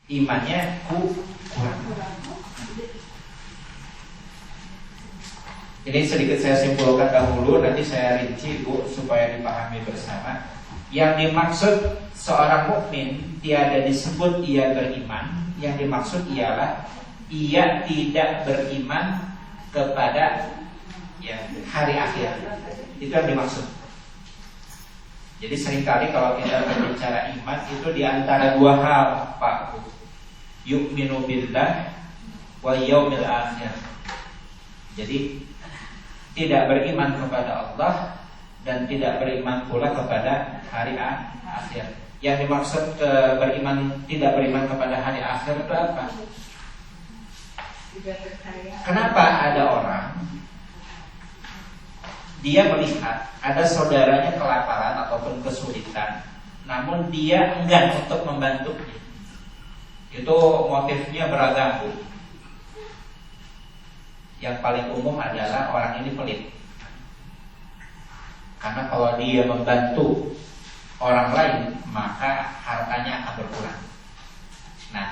imannya kurang. Ini sedikit saya simpulkan dahulu, nanti saya rinci Bu supaya dipahami bersama. Yang dimaksud seorang mukmin tiada disebut ia beriman. Yang dimaksud ialah ia tidak beriman kepada hari akhir. Itu yang dimaksud. Jadi seringkali kalau kita berbicara iman itu diantara dua hal, Pak Bu. Yu'minu billah wa yaumil akhir. Jadi tidak beriman kepada Allah dan tidak beriman pula kepada hari akhir. Yang dimaksud tidak beriman kepada hari akhir itu apa? Kenapa ada orang dia melihat ada saudaranya kelaparan ataupun kesulitan, namun dia enggan untuk membantunya? Itu motifnya beragam, Bu. Yang paling umum adalah orang ini pelit. Karena kalau dia membantu orang lain, maka hartanya akan berkurang. Nah,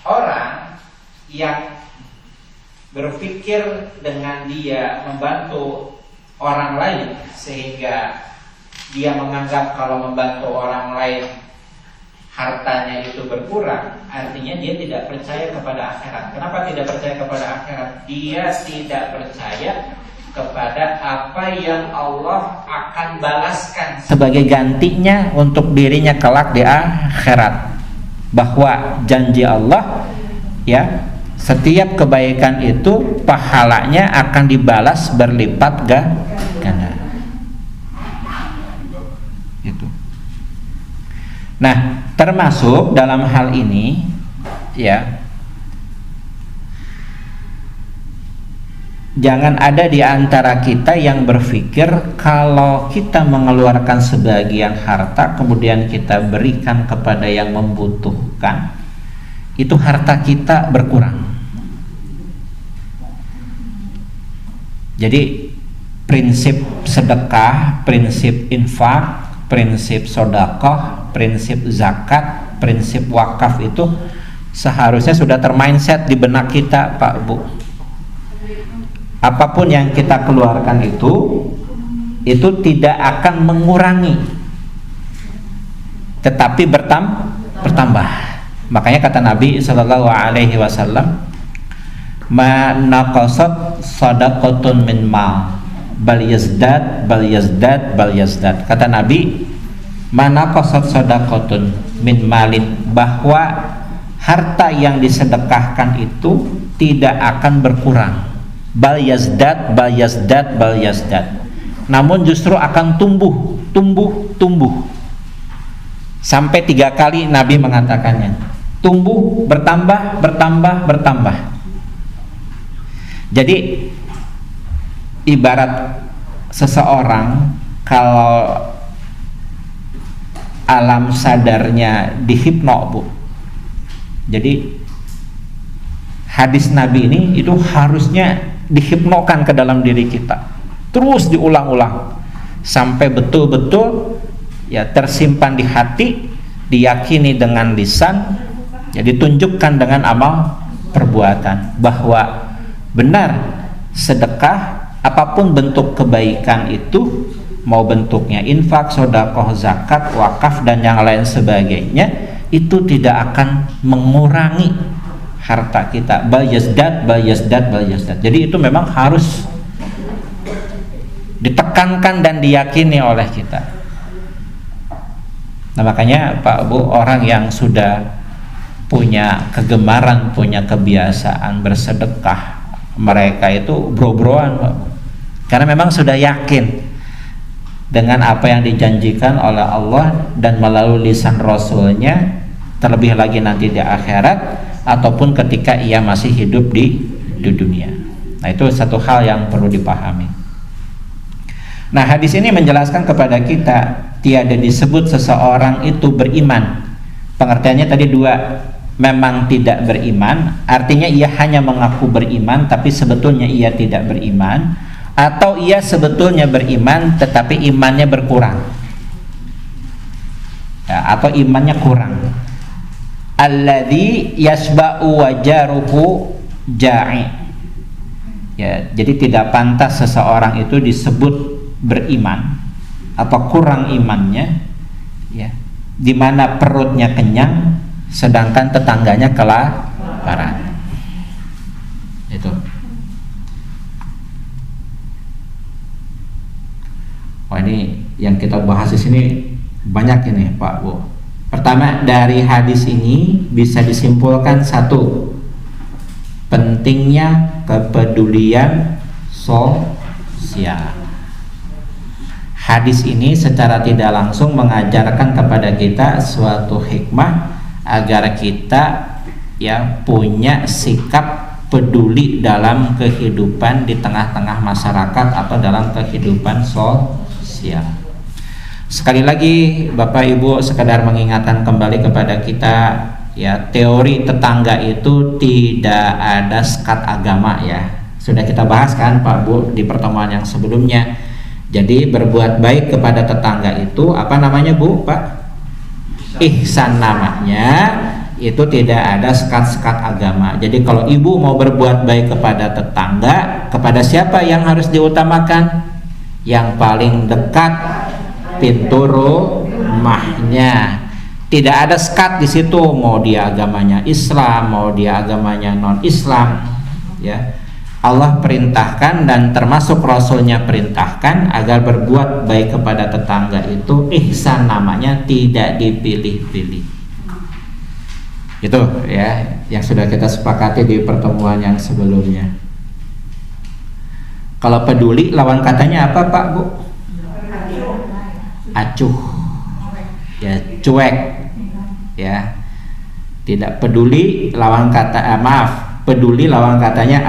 orang yang berpikir dengan dia membantu orang lain sehingga dia menganggap kalau membantu orang lain hartanya itu berkurang, artinya dia tidak percaya kepada akhirat. Kenapa tidak percaya kepada akhirat? Dia tidak percaya kepada apa yang Allah akan balaskan sebagai gantinya untuk dirinya kelak di akhirat. Bahwa janji Allah, ya, setiap kebaikan itu pahalanya akan dibalas berlipat ganda. Itu. Nah, termasuk dalam hal ini, ya, jangan ada di antara kita yang berpikir kalau kita mengeluarkan sebagian harta kemudian kita berikan kepada yang membutuhkan, itu harta kita berkurang. Jadi prinsip sedekah, prinsip infak, prinsip sedekah, prinsip zakat, prinsip wakaf itu seharusnya sudah termindset di benak kita, Pak Bu. Apapun yang kita keluarkan itu tidak akan mengurangi, tetapi bertambah. Makanya kata Nabi Shallallahu Alaihi Wasallam, "Ma naqasat sadaqatun min mal, bal yazdad, bal yazdad, bal yazdad." Kata Nabi, "Ma naqasat sadaqatun min malin," bahwa harta yang disedekahkan itu tidak akan berkurang. Bal yazdad, bal yazdad, bal yazdad. Namun justru akan tumbuh. Sampai 3 kali Nabi mengatakannya. Tumbuh, bertambah. Jadi ibarat seseorang kalau alam sadarnya dihipno, Bu. Jadi hadis Nabi ini itu harusnya dihipnokan ke dalam diri kita, terus diulang-ulang sampai betul-betul ya tersimpan di hati, diyakini dengan lisan, ya ditunjukkan dengan amal perbuatan bahwa benar sedekah apapun bentuk kebaikan itu, mau bentuknya infak, sedekah, zakat, wakaf dan yang lain sebagainya, itu tidak akan mengurangi harta kita. Bal yazdad. Jadi itu memang harus ditekankan dan diyakini oleh kita. Nah, makanya Pak Bu, orang yang sudah punya kegemaran, punya kebiasaan bersedekah, mereka itu bro-broan, Pak Bu. Karena memang sudah yakin dengan apa yang dijanjikan oleh Allah dan melalui lisan Rasulnya, terlebih lagi nanti di akhirat ataupun ketika ia masih hidup di dunia. Nah, itu satu hal yang perlu dipahami. Nah, hadis ini menjelaskan kepada kita tiada disebut seseorang itu beriman. Pengertiannya tadi 2, memang tidak beriman, artinya ia hanya mengaku beriman tapi sebetulnya ia tidak beriman, atau ia sebetulnya beriman tetapi imannya berkurang, ya, atau imannya kurang. alladzi yasba'u wajaruhu ja'i. Ya, jadi tidak pantas seseorang itu disebut beriman atau kurang imannya, ya, di mana perutnya kenyang sedangkan tetangganya kelaparan. Itu. Oh, ini yang kita bahas di sini banyak ini, Pak Bu. Pertama, dari hadis ini bisa disimpulkan satu, pentingnya kepedulian sosial. Hadis ini secara tidak langsung mengajarkan kepada kita suatu hikmah agar kita ya punya sikap peduli dalam kehidupan di tengah-tengah masyarakat atau dalam kehidupan sosial. Sekali lagi Bapak Ibu, sekedar mengingatkan kembali kepada kita, ya, teori tetangga itu tidak ada sekat agama, ya. Sudah kita bahas kan Pak Bu di pertemuan yang sebelumnya. Jadi berbuat baik kepada tetangga itu apa namanya Bu, Pak? Ihsan namanya. Itu tidak ada sekat-sekat agama. Jadi kalau ibu mau berbuat baik kepada tetangga, kepada siapa yang harus diutamakan? Yang paling dekat pintu rumahnya. Tidak ada sekat di situ, mau dia agamanya Islam, mau dia agamanya non-Islam, ya. Allah perintahkan dan termasuk Rasulnya perintahkan agar berbuat baik kepada tetangga itu ihsan namanya, tidak dipilih-pilih. Itu ya yang sudah kita sepakati di pertemuan yang sebelumnya. Kalau peduli lawan katanya apa Pak Bu? Acuh, ya, cuek, ya. Tidak peduli lawan kata peduli lawan katanya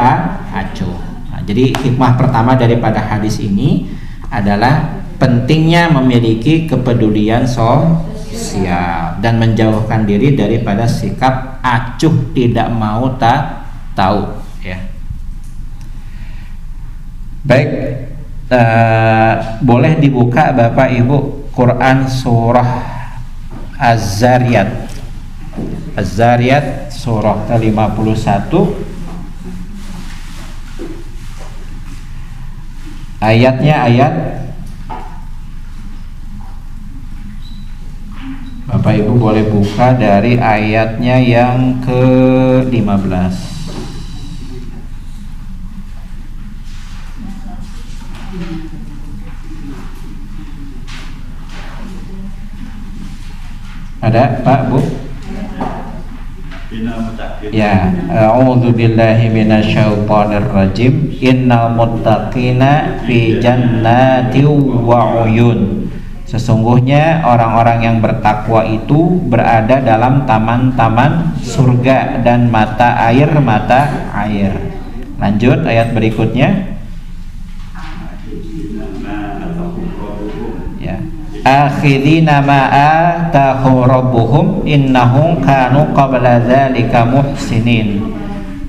acuh. Nah, jadi hikmah pertama daripada hadis ini adalah pentingnya memiliki kepedulian sosial dan menjauhkan diri daripada sikap acuh, tidak mau tahu, ya. Baik, boleh dibuka Bapak Ibu Quran surah Az-Zariyat. Az-Zariyat surah ke-51 ayatnya ayat, Bapak Ibu boleh buka dari ayatnya yang ke-15. Ada Pak Bu? Ya, a'udzu billahi minasyaitonir rajim. Innal muttaqina fi jannati wa uyun. Sesungguhnya orang-orang yang bertakwa itu berada dalam taman-taman surga dan mata air. Lanjut ayat berikutnya. Ya. Akhidina ma atahu rabbuhum innahum kanu qabla dzalika muhsinin.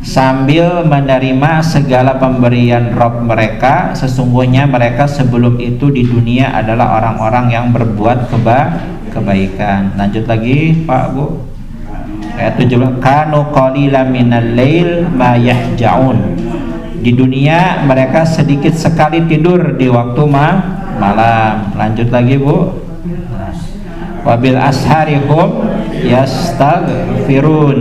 Sambil menerima segala pemberian Rabb mereka, sesungguhnya mereka sebelum itu di dunia adalah orang-orang yang berbuat kebaikan. Lanjut lagi Pak Bu. Ayat 17, kanu qalilan minal lail ma yahjaun. Di dunia mereka sedikit sekali tidur di waktu malam. Lanjut lagi Bu. Wabil asharihum yastaghfirun.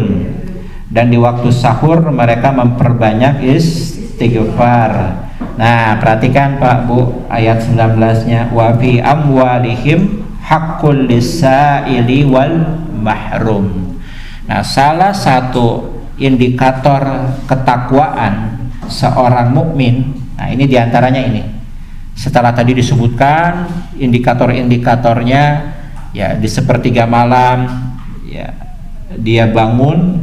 Dan di waktu sahur mereka memperbanyak istighfar. Nah, perhatikan Pak Bu ayat 19-nya, wa fi amwalihim haqqul lisaili wal mahrum. Nah, salah satu indikator ketakwaan seorang mukmin, nah ini diantaranya ini. Setelah tadi disebutkan indikator-indikatornya, ya, di sepertiga malam, ya, dia bangun,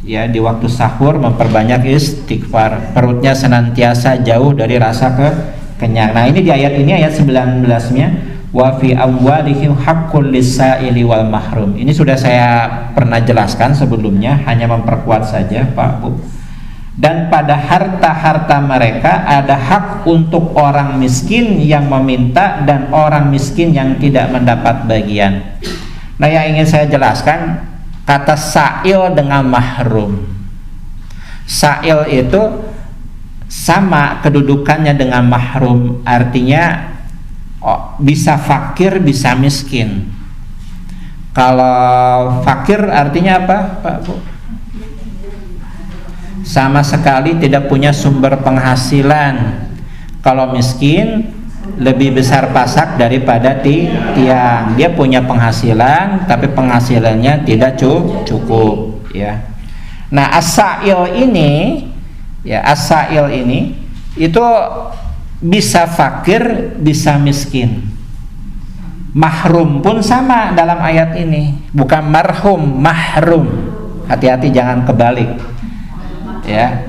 ya, di waktu sahur memperbanyak istighfar, perutnya senantiasa jauh dari rasa kenyang. Nah, ini di ayat ini ayat 19-nya, wa fi amwalihim haqqul lisaili wal mahrum. Ini sudah saya pernah jelaskan sebelumnya, hanya memperkuat saja Pak Bu. Dan pada harta-harta mereka ada hak untuk orang miskin yang meminta dan orang miskin yang tidak mendapat bagian. Nah, yang ingin saya jelaskan, kata sa'il dengan mahrum. Sa'il itu sama kedudukannya dengan mahrum, artinya bisa fakir bisa miskin. Kalau fakir artinya apa, Pak Bu? Sama sekali tidak punya sumber penghasilan. Kalau miskin lebih besar pasak daripada tiang. Dia punya penghasilan tapi penghasilannya tidak cukup, ya. Nah, as-sa'il ini, ya, as-sa'il ini itu bisa fakir, bisa miskin. Mahrum pun sama dalam ayat ini, bukan marhum, mahrum. Hati-hati jangan kebalik. Ya.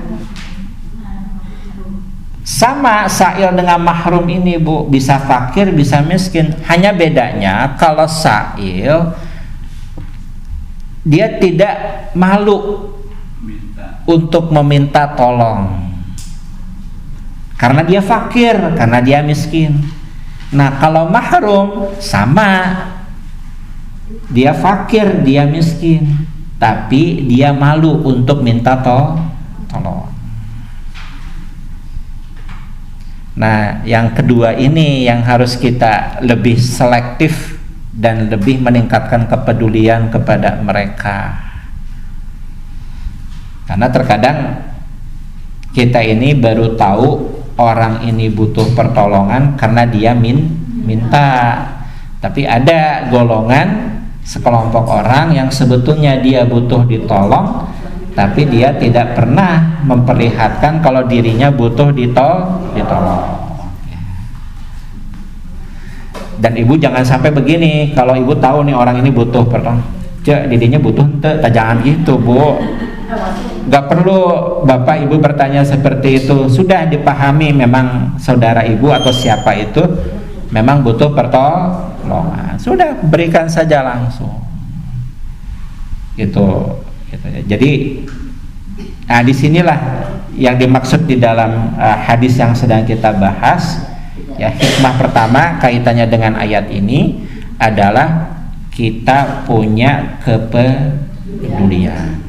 Sama sa'il dengan mahrum ini, Bu, bisa fakir, bisa miskin. Hanya bedanya kalau sa'il dia tidak malu untuk meminta tolong. Karena dia fakir, karena dia miskin. Nah, kalau mahrum sama, dia fakir, dia miskin, tapi dia malu untuk minta tolong. Nah, yang kedua ini yang harus kita lebih selektif dan lebih meningkatkan kepedulian kepada mereka. Karena terkadang kita ini baru tahu orang ini butuh pertolongan karena dia minta. Tapi ada golongan sekelompok orang yang sebetulnya dia butuh ditolong, tapi dia tidak pernah memperlihatkan kalau dirinya butuh ditolong. Dan ibu jangan sampai begini, kalau ibu tahu nih orang ini butuh pertolongan, dirinya butuh ente, jangan gitu, Bu. Gak perlu bapak ibu bertanya seperti itu. Sudah dipahami memang saudara ibu atau siapa itu memang butuh pertolongan, sudah berikan saja langsung gitu ya. Jadi disinilah yang dimaksud di dalam hadis yang sedang kita bahas, ya. Hikmah pertama kaitannya dengan ayat ini adalah kita punya kepedulian.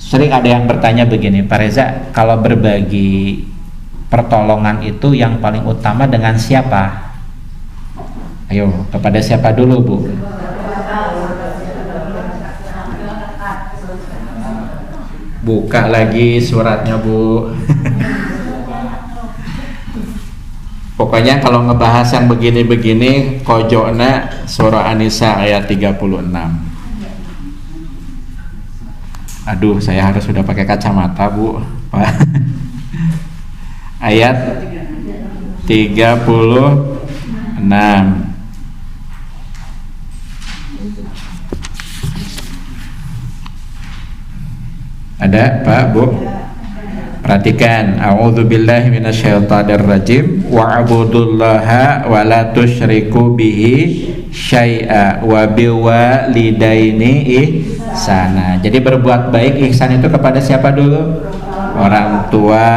Sering ada yang bertanya begini, Pak Reza, kalau berbagi pertolongan itu yang paling utama dengan siapa? Ayo, kepada siapa dulu, Bu? Buka lagi suratnya, Bu. Pokoknya kalau ngebahas yang begini-begini, kojokna surah An-Nisa ayat 36. Aduh, saya harus sudah pakai kacamata, Bu. Ayat 36. Ada, Pak, Bu? Perhatikan, a'udzubillahi minasyaitonirrajim, wa'budullaha wa la tusyriku bihi syai'a wa biwalidaini ihsana. Jadi berbuat baik ihsan itu kepada siapa dulu? Orang tua.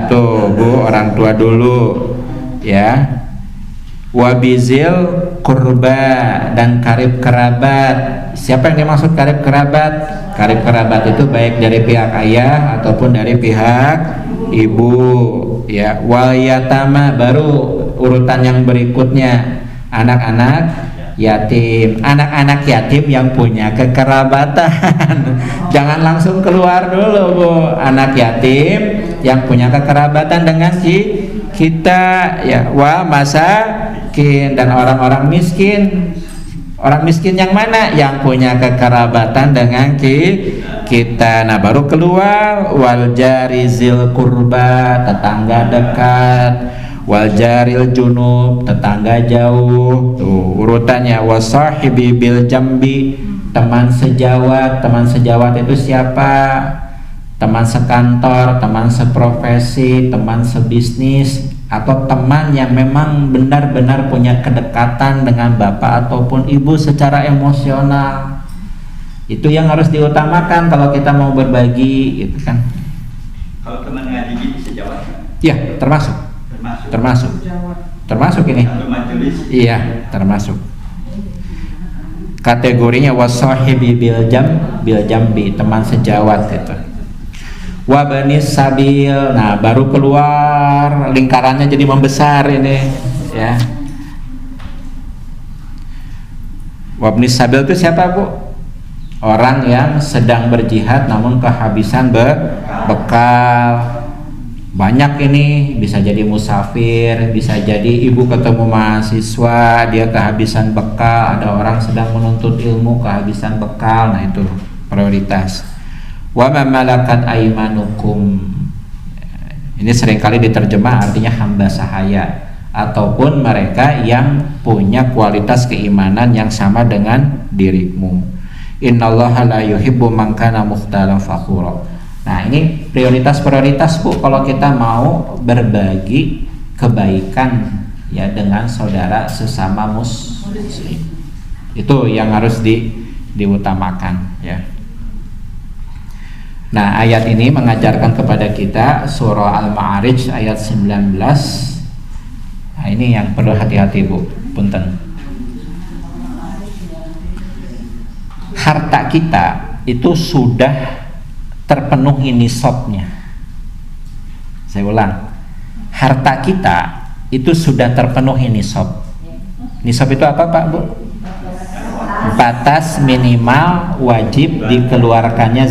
Tuh, Bu, orang tua dulu, ya. Wa bizil qurba, dan karib kerabat. Siapa yang dimaksud karib kerabat? Karib kerabat itu baik dari pihak ayah ataupun dari pihak ibu, ya. Wal yatama, baru urutan yang berikutnya, anak-anak yatim. Anak-anak yatim yang punya kekerabatan. Jangan langsung keluar dulu, Bu. Anak yatim yang punya kekerabatan dengan kita, ya. Wa masakin, dan orang-orang miskin. Orang miskin yang mana? Yang punya kekerabatan dengan kita. Nah, baru keluar wal jarizil kurba, tetangga dekat. Wal jaril junub, tetangga jauh. Tuh urutannya. Wasahibi bil jambi, teman sejawat. Teman sejawat itu siapa? Teman sekantor, teman seprofesi, teman sebisnis, atau teman yang memang benar-benar punya kedekatan dengan bapak ataupun ibu secara emosional. Itu yang harus diutamakan kalau kita mau berbagi, gitu kan. Kalau teman ngaji gitu sejawat? Ya, termasuk ini. Iya, termasuk. kategorinya wasahibi bil jambi, teman sejawat itu. Wa banis sabil, nah baru keluar lingkarannya jadi membesar ini ya. Wa banis sabil itu siapa Bu? Orang yang sedang berjihad namun kehabisan bekal. Banyak ini, bisa jadi musafir, bisa jadi ibu ketemu mahasiswa, dia kehabisan bekal, ada orang sedang menuntut ilmu kehabisan bekal, nah itu prioritas. Wa ma malakat aymanukum, ini seringkali diterjemah artinya hamba sahaya, ataupun mereka yang punya kualitas keimanan yang sama dengan dirimu. Innallaha la yuhibbu man kana mukhtalan fakhura. Nah ini prioritas-prioritas Bu kalau kita mau berbagi kebaikan ya dengan saudara sesama muslim. Itu yang harus diutamakan ya. Nah ayat ini mengajarkan kepada kita surah Al-Ma'arij ayat 19. Nah ini yang perlu hati-hati Bu, punten. Harta kita itu sudah terpenuhi nisabnya. Saya ulang, harta kita itu sudah terpenuhi nisab. Nisab itu apa Pak Bu? Batas minimal wajib dikeluarkannya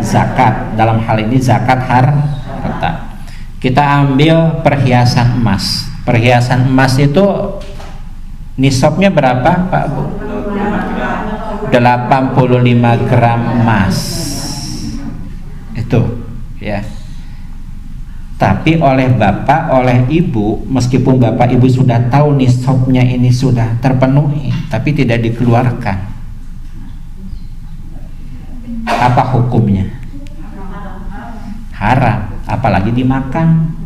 zakat. Dalam hal ini zakat harta. Kita ambil perhiasan emas. Perhiasan emas itu nisabnya berapa Pak Bu? 85 gram emas. Itu ya. Tapi oleh bapak, oleh ibu, meskipun bapak ibu sudah tahu nisabnya ini sudah terpenuhi, tapi tidak dikeluarkan, apa hukumnya? Haram, apalagi dimakan.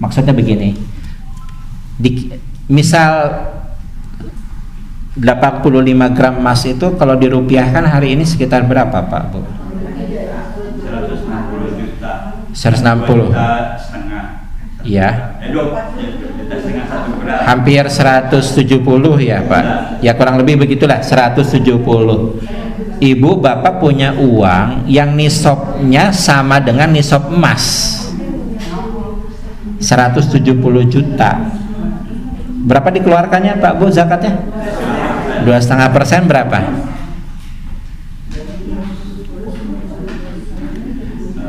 Maksudnya begini, misal 85 gram emas itu kalau dirupiahkan hari ini sekitar berapa Pak Bu? 160. Iya. Hampir 170 ya Pak. Ya kurang lebih begitulah 170. Ibu bapak punya uang yang nisabnya sama dengan nisab emas 170 juta. Berapa dikeluarkannya Pak Bu zakatnya? 2,5% berapa?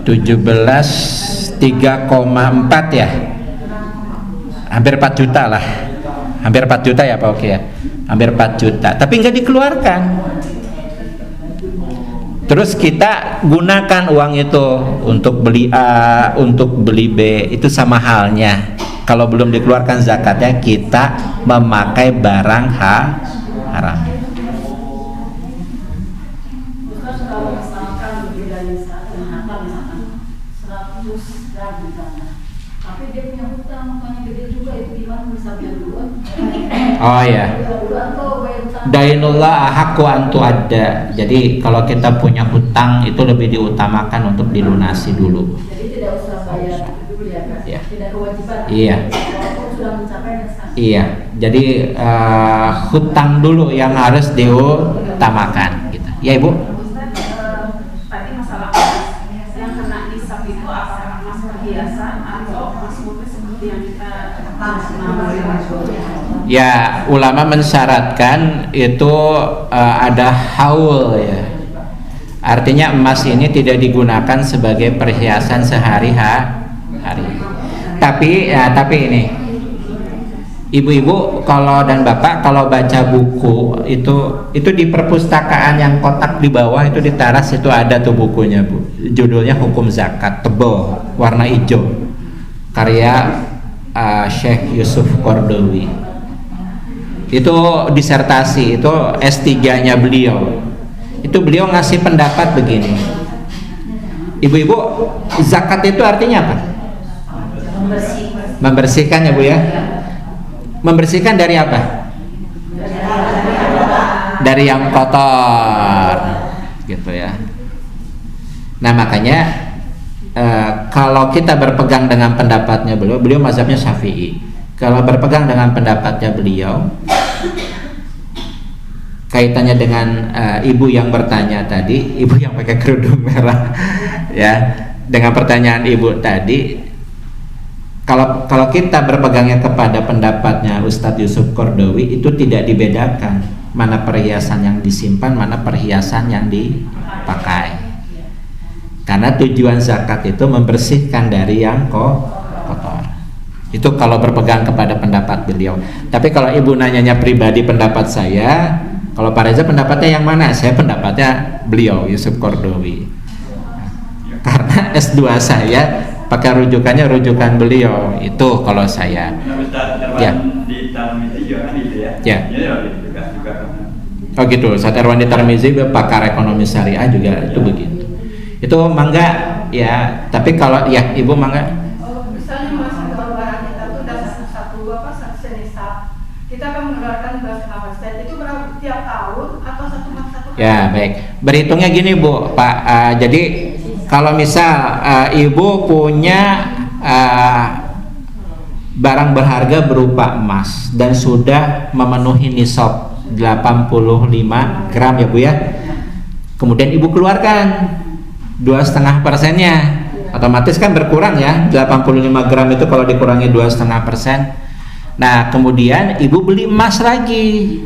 3,4 ya, hampir 4 juta lah, hampir 4 juta ya Pak Oke ya, hampir 4 juta, tapi nggak dikeluarkan. Terus kita gunakan uang itu untuk beli A, untuk beli B, itu sama halnya. Kalau belum dikeluarkan zakatnya, kita memakai barang haram. Oh ya, dainullah ahaqqu an tu'adda. Jadi kalau kita punya hutang itu lebih diutamakan untuk dilunasi dulu. Jadi tidak usah bayar dulu ya Kak? Ya. Tidak kewajiban. Iya. Walaupun sudah mencapai dasar. Iya. Jadi hutang dulu yang harus diutamakan. Gitu. Ya Ibu. Tadi masalah yang kena nisab itu apakah emas perhiasan atau emas murni seperti yang kita Ya, ulama mensyaratkan itu ada haul ya. Artinya emas ini tidak digunakan sebagai perhiasan sehari-hari. Tapi ini ibu-ibu kalau dan bapak kalau baca buku itu di perpustakaan yang kotak di bawah itu di teras itu ada tuh bukunya Bu. Judulnya Hukum Zakat, tebal, warna hijau. Karya Syekh Yusuf Qaradawi. Itu disertasi, itu S3-nya beliau. Itu beliau ngasih pendapat begini. Ibu-ibu, zakat itu artinya apa? Membersihkan ya Bu ya. Membersihkan dari apa? Dari yang kotor, gitu ya. Nah makanya kalau kita berpegang dengan pendapatnya beliau mazhabnya Syafi'i. Kalau berpegang dengan pendapatnya beliau, kaitannya dengan ibu yang bertanya tadi, ibu yang pakai kerudung merah, ya, dengan pertanyaan ibu tadi, kalau kita berpegangnya kepada pendapatnya Ustadz Yusuf Qaradawi, itu tidak dibedakan mana perhiasan yang disimpan, mana perhiasan yang dipakai. Karena tujuan zakat itu membersihkan dari yang kotor. Itu kalau berpegang kepada pendapat beliau. Tapi kalau ibu nanyanya pribadi pendapat saya, kalau Pak Reza pendapatnya yang mana? Saya pendapatnya beliau Yusuf Qaradawi. Karena S2 saya pakai rujukan beliau. Itu kalau saya. Ya. Di Tarmizi juga kan itu ya. Ya. Juga. Oh gitu. Ustaz Erwan di Tarmizi pakar ekonomi syariah juga itu begitu. Itu mangga ya. Tapi kalau ya ibu mangga. Misalnya masuk ke barang kita tuh udah satu senisab, kita akan mengeluarkan 2,5%. Itu berapa tiap tahun atau satu? Ya baik. Berhitungnya gini Bu, Pak. Jadi kalau misal ibu punya barang berharga berupa emas dan sudah memenuhi nisab 85 gram ya Bu ya. Kemudian ibu keluarkan 2,5%-nya, otomatis kan berkurang ya. 85 gram itu kalau dikurangi 2,5%. Nah kemudian ibu beli emas lagi,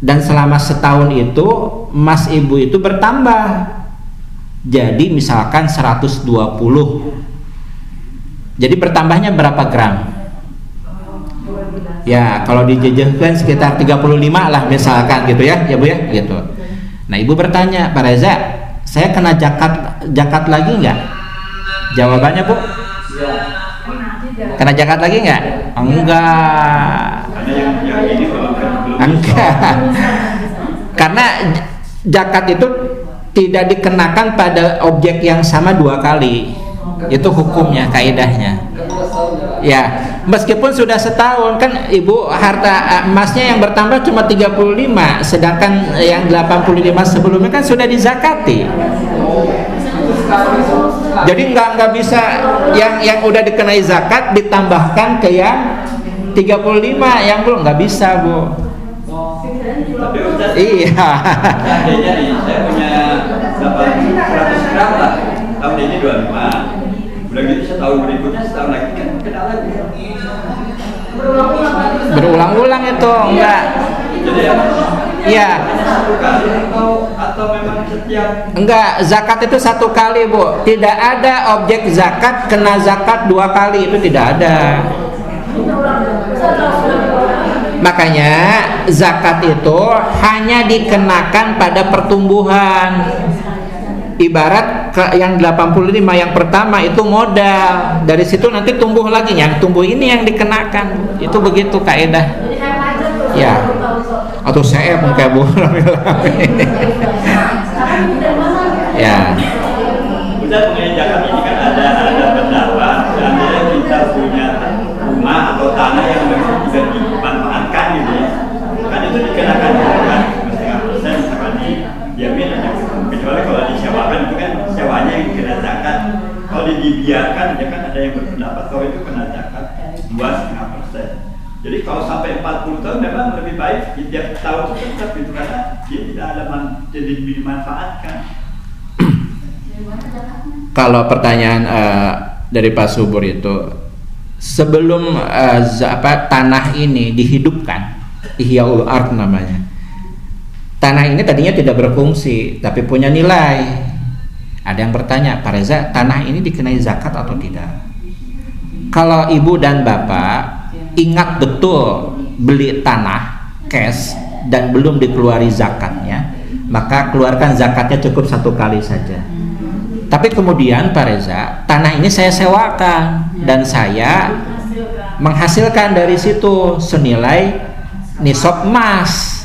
dan selama setahun itu emas ibu itu bertambah, jadi misalkan 120. Jadi bertambahnya berapa gram? Ya kalau dijejehkan sekitar 35 lah misalkan gitu ya Bu ya gitu. Nah ibu bertanya, Pak Reza, saya kena zakat lagi nggak? Jawabannya Bu, kena zakat lagi nggak? Enggak. Enggak. Karena zakat itu tidak dikenakan pada objek yang sama dua kali. Itu hukumnya, kaidahnya. Ya, meskipun sudah setahun kan ibu harta emasnya yang bertambah cuma 35, sedangkan yang 85 sebelumnya kan sudah dizakati. Jadi nggak bisa yang udah dikenai zakat ditambahkan ke yang 35 yang belum, nggak bisa Bu. Tapi Ustaz, Iya. seandainya nih saya punya 100 gram lah, tahun ini 25. Udah gitu setahun berikutnya, setahun lagi kan kena lagi. Berulang-ulang itu enggak. Jadi Iya. satu kali atau memang setiap. Enggak, zakat itu satu kali Bu. Tidak ada objek zakat kena zakat dua kali, itu tidak ada. Makanya zakat itu hanya dikenakan pada pertumbuhan. Ibarat yang 85 yang pertama itu modal, dari situ nanti tumbuh lagi, yang tumbuh ini yang dikenakan. Itu begitu kaidah. Ya. Atau saya kayak Bu. Ya. Udah mengenai zakat ini kan ada pendapat, seandainya kita punya rumah atau tanah yang tidak dimanfaatkan gitu ya, kan itu dikenakan kan 5% misalkan dijamin aja. Kecuali kalau disewakan itu kan sewanya yang kena zakat. Kalau dibiarkan ya kan ada yang berpendapat kalau itu kena zakat 2,5%. Jadi kalau sampai 40 tahun memang lebih baik di tiap tahun itu tetap itu karena dia tidak ada jadi dimanfaatkan. Kalau pertanyaan dari Pak Subur itu, sebelum tanah ini dihidupkan, Ihyaul Ard namanya. Tanah ini tadinya tidak berfungsi, tapi punya nilai. Ada yang bertanya, Pak Reza, tanah ini dikenai zakat atau tidak? Kalau ibu dan bapak ingat betul beli tanah cash dan belum dikeluari zakatnya, maka keluarkan zakatnya cukup satu kali saja. Tapi kemudian Pak Reza, tanah ini saya sewakan dan saya menghasilkan dari situ senilai nisab emas.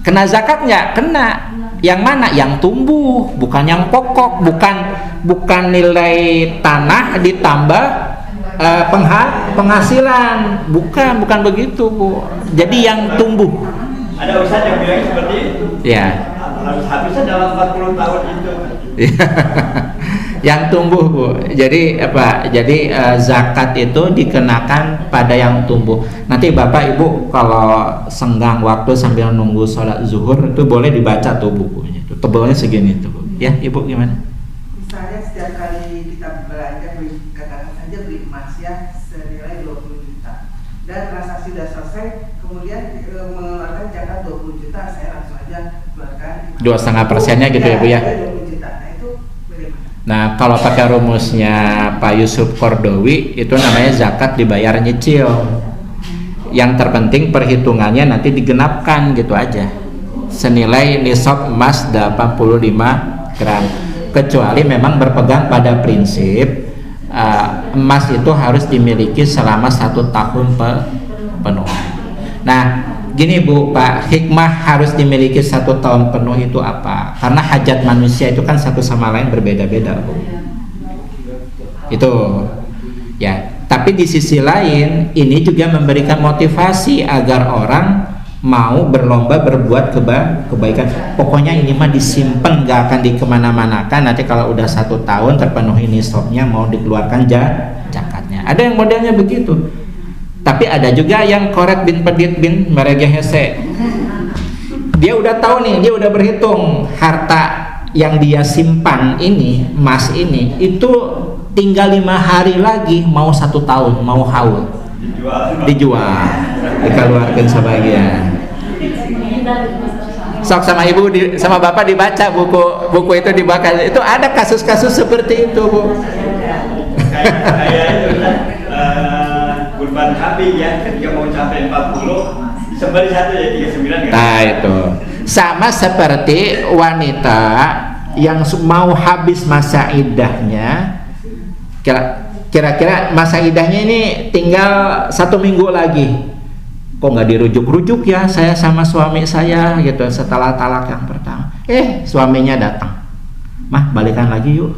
Kena zakat nggak? Kena. Yang mana? Yang tumbuh, bukan yang pokok, bukan nilai tanah ditambah penghasilan, bukan begitu Bu. Jadi yang tumbuh. Ada ustaz yang bilang seperti itu. Ya. Harus habisnya dalam 40 tahun itu. Yang tumbuh Bu. Jadi apa? Jadi zakat itu dikenakan pada yang tumbuh. Nanti Bapak Ibu kalau senggang waktu sambil nunggu sholat zuhur itu boleh dibaca tuh bukunya. Tebalnya segini tuh Bu. Ya Ibu gimana? Misalnya setiap kali kita belanja katakan saja beli emas ya senilai 20 juta dan transaksi sudah selesai, kemudian mengeluarkan zakat 20 juta, saya langsung aja keluarkan 2,5%-nya gitu ya Bu ya. 20 juta. Nah itu bagaimana? Nah kalau pakai rumusnya Pak Yusuf Kordowi itu namanya zakat dibayar nyicil. Yang terpenting perhitungannya nanti digenapkan gitu aja. Senilai nisab emas 85 gram. Kecuali memang berpegang pada prinsip emas itu harus dimiliki selama 1 tahun penuh. Nah gini Bu, Pak, hikmah harus dimiliki 1 tahun penuh itu apa? Karena hajat manusia itu kan satu sama lain berbeda-beda Bu. Itu ya. Tapi di sisi lain ini juga memberikan motivasi agar orang mau berlomba berbuat kebaikan. Pokoknya ini mah disimpan, gak akan dikemana-manakan. Nanti kalau udah 1 tahun terpenuhi nisabnya mau dikeluarkan zakatnya. Ada yang modelnya begitu. Tapi ada juga yang koret bin pedit bin merege hese. Dia udah tahu nih, dia udah berhitung harta yang dia simpan ini, emas ini, itu tinggal 5 hari lagi mau 1 tahun, mau haul. Dijual, dikeluarkan sebagian. Sok sama ibu sama bapak dibaca buku itu dibaca. Itu ada kasus-kasus seperti itu Bu. Kayak kurban kambing ya, ketika mau capai 40 sembelih 1 ya 39 kan. Nah itu sama seperti wanita yang mau habis masa iddahnya, kira-kira masa iddahnya ini tinggal 1 minggu lagi. Kok nggak dirujuk-rujuk ya saya sama suami saya gitu setelah talak yang pertama. Suaminya datang, mah balikan lagi yuk.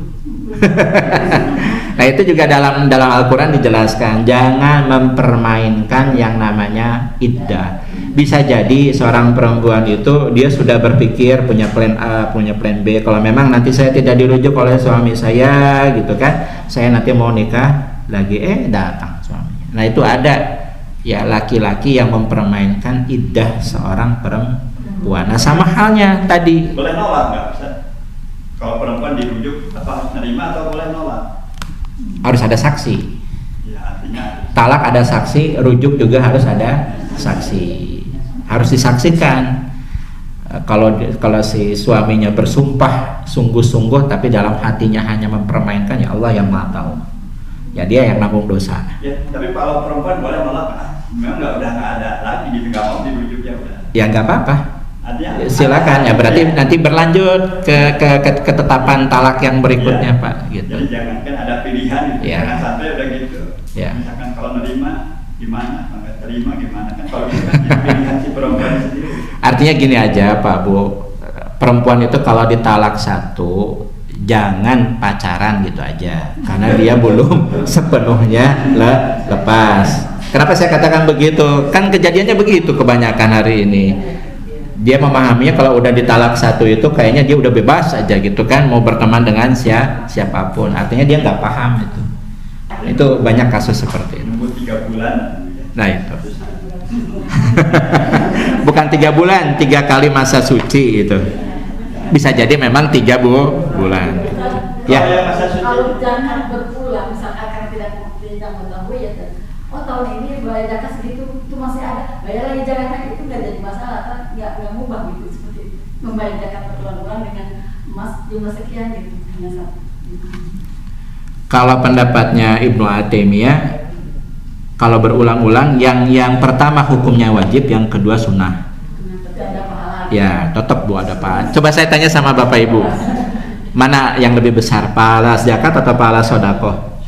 Nah itu juga dalam Al-Quran dijelaskan jangan mempermainkan yang namanya iddah. Bisa jadi seorang perempuan itu dia sudah berpikir punya plan A, punya plan B. Kalau memang nanti saya tidak dirujuk oleh suami saya gitu kan, saya nanti mau nikah lagi, datang suaminya. Nah itu ada ya laki-laki yang mempermainkan iddah seorang perempuan. Nah sama halnya tadi. Boleh nolak nggak Ustaz? Kalau perempuan dirujuk apa harus nerima atau boleh nolak? Harus ada saksi. Ya artinya Talak ada saksi, rujuk juga harus ada saksi. Harus disaksikan. Kalau si suaminya bersumpah sungguh-sungguh tapi dalam hatinya hanya mempermainkan, ya Allah yang Maha tahu. Ya dia yang nanggung dosa. ya, tapi kalau perempuan boleh nolak memang nggak ada lagi gitu, nggak mau dirujuk ya udah. Ya nggak apa-apa. Artinya, Silakan ya, berarti nanti berlanjut ke ketetapan talak yang berikutnya ya. Pak gitu. Jadi jangan kan ada pilihan gitu. Ya. Jangan sampai udah gitu. Ya. Misalkan kalau nerima gimana, nggak terima gimana kan, kalau itu kan pilihan si perempuan sendiri. Artinya gini aja Pak Bu, perempuan itu kalau ditalak 1 jangan pacaran gitu aja, karena dia belum sepenuhnya lepas. Kenapa saya katakan begitu? Kan kejadiannya begitu kebanyakan hari ini. Dia memahaminya kalau udah ditalak 1 itu kayaknya dia udah bebas aja gitu kan, mau berteman dengan siapapun. Artinya dia nggak paham itu. Itu banyak kasus seperti itu. Nunggu 3 bulan. Nah itu. Bukan 3 bulan, 3 kali masa suci itu. Bisa jadi memang 3 bulan. Ya. Kalau jangan berpulang, misalkan karena tidak mengetahui ya, tahun ini bayar zakat segitu itu masih ada, bayar lagi zakat itu nggak jadi masalah, kan nggak mubah gitu seperti itu. Membayar zakat berulang-ulang dengan emas jumlah sekian gitu hanya 1. Kalau pendapatnya Ibnu Atemiyah, kalau berulang-ulang yang pertama hukumnya wajib, yang kedua sunnah. Ya tetap Bu ada pahala. Coba saya tanya sama Bapak Ibu, mana yang lebih besar, pahala zakat atau pahala sodako?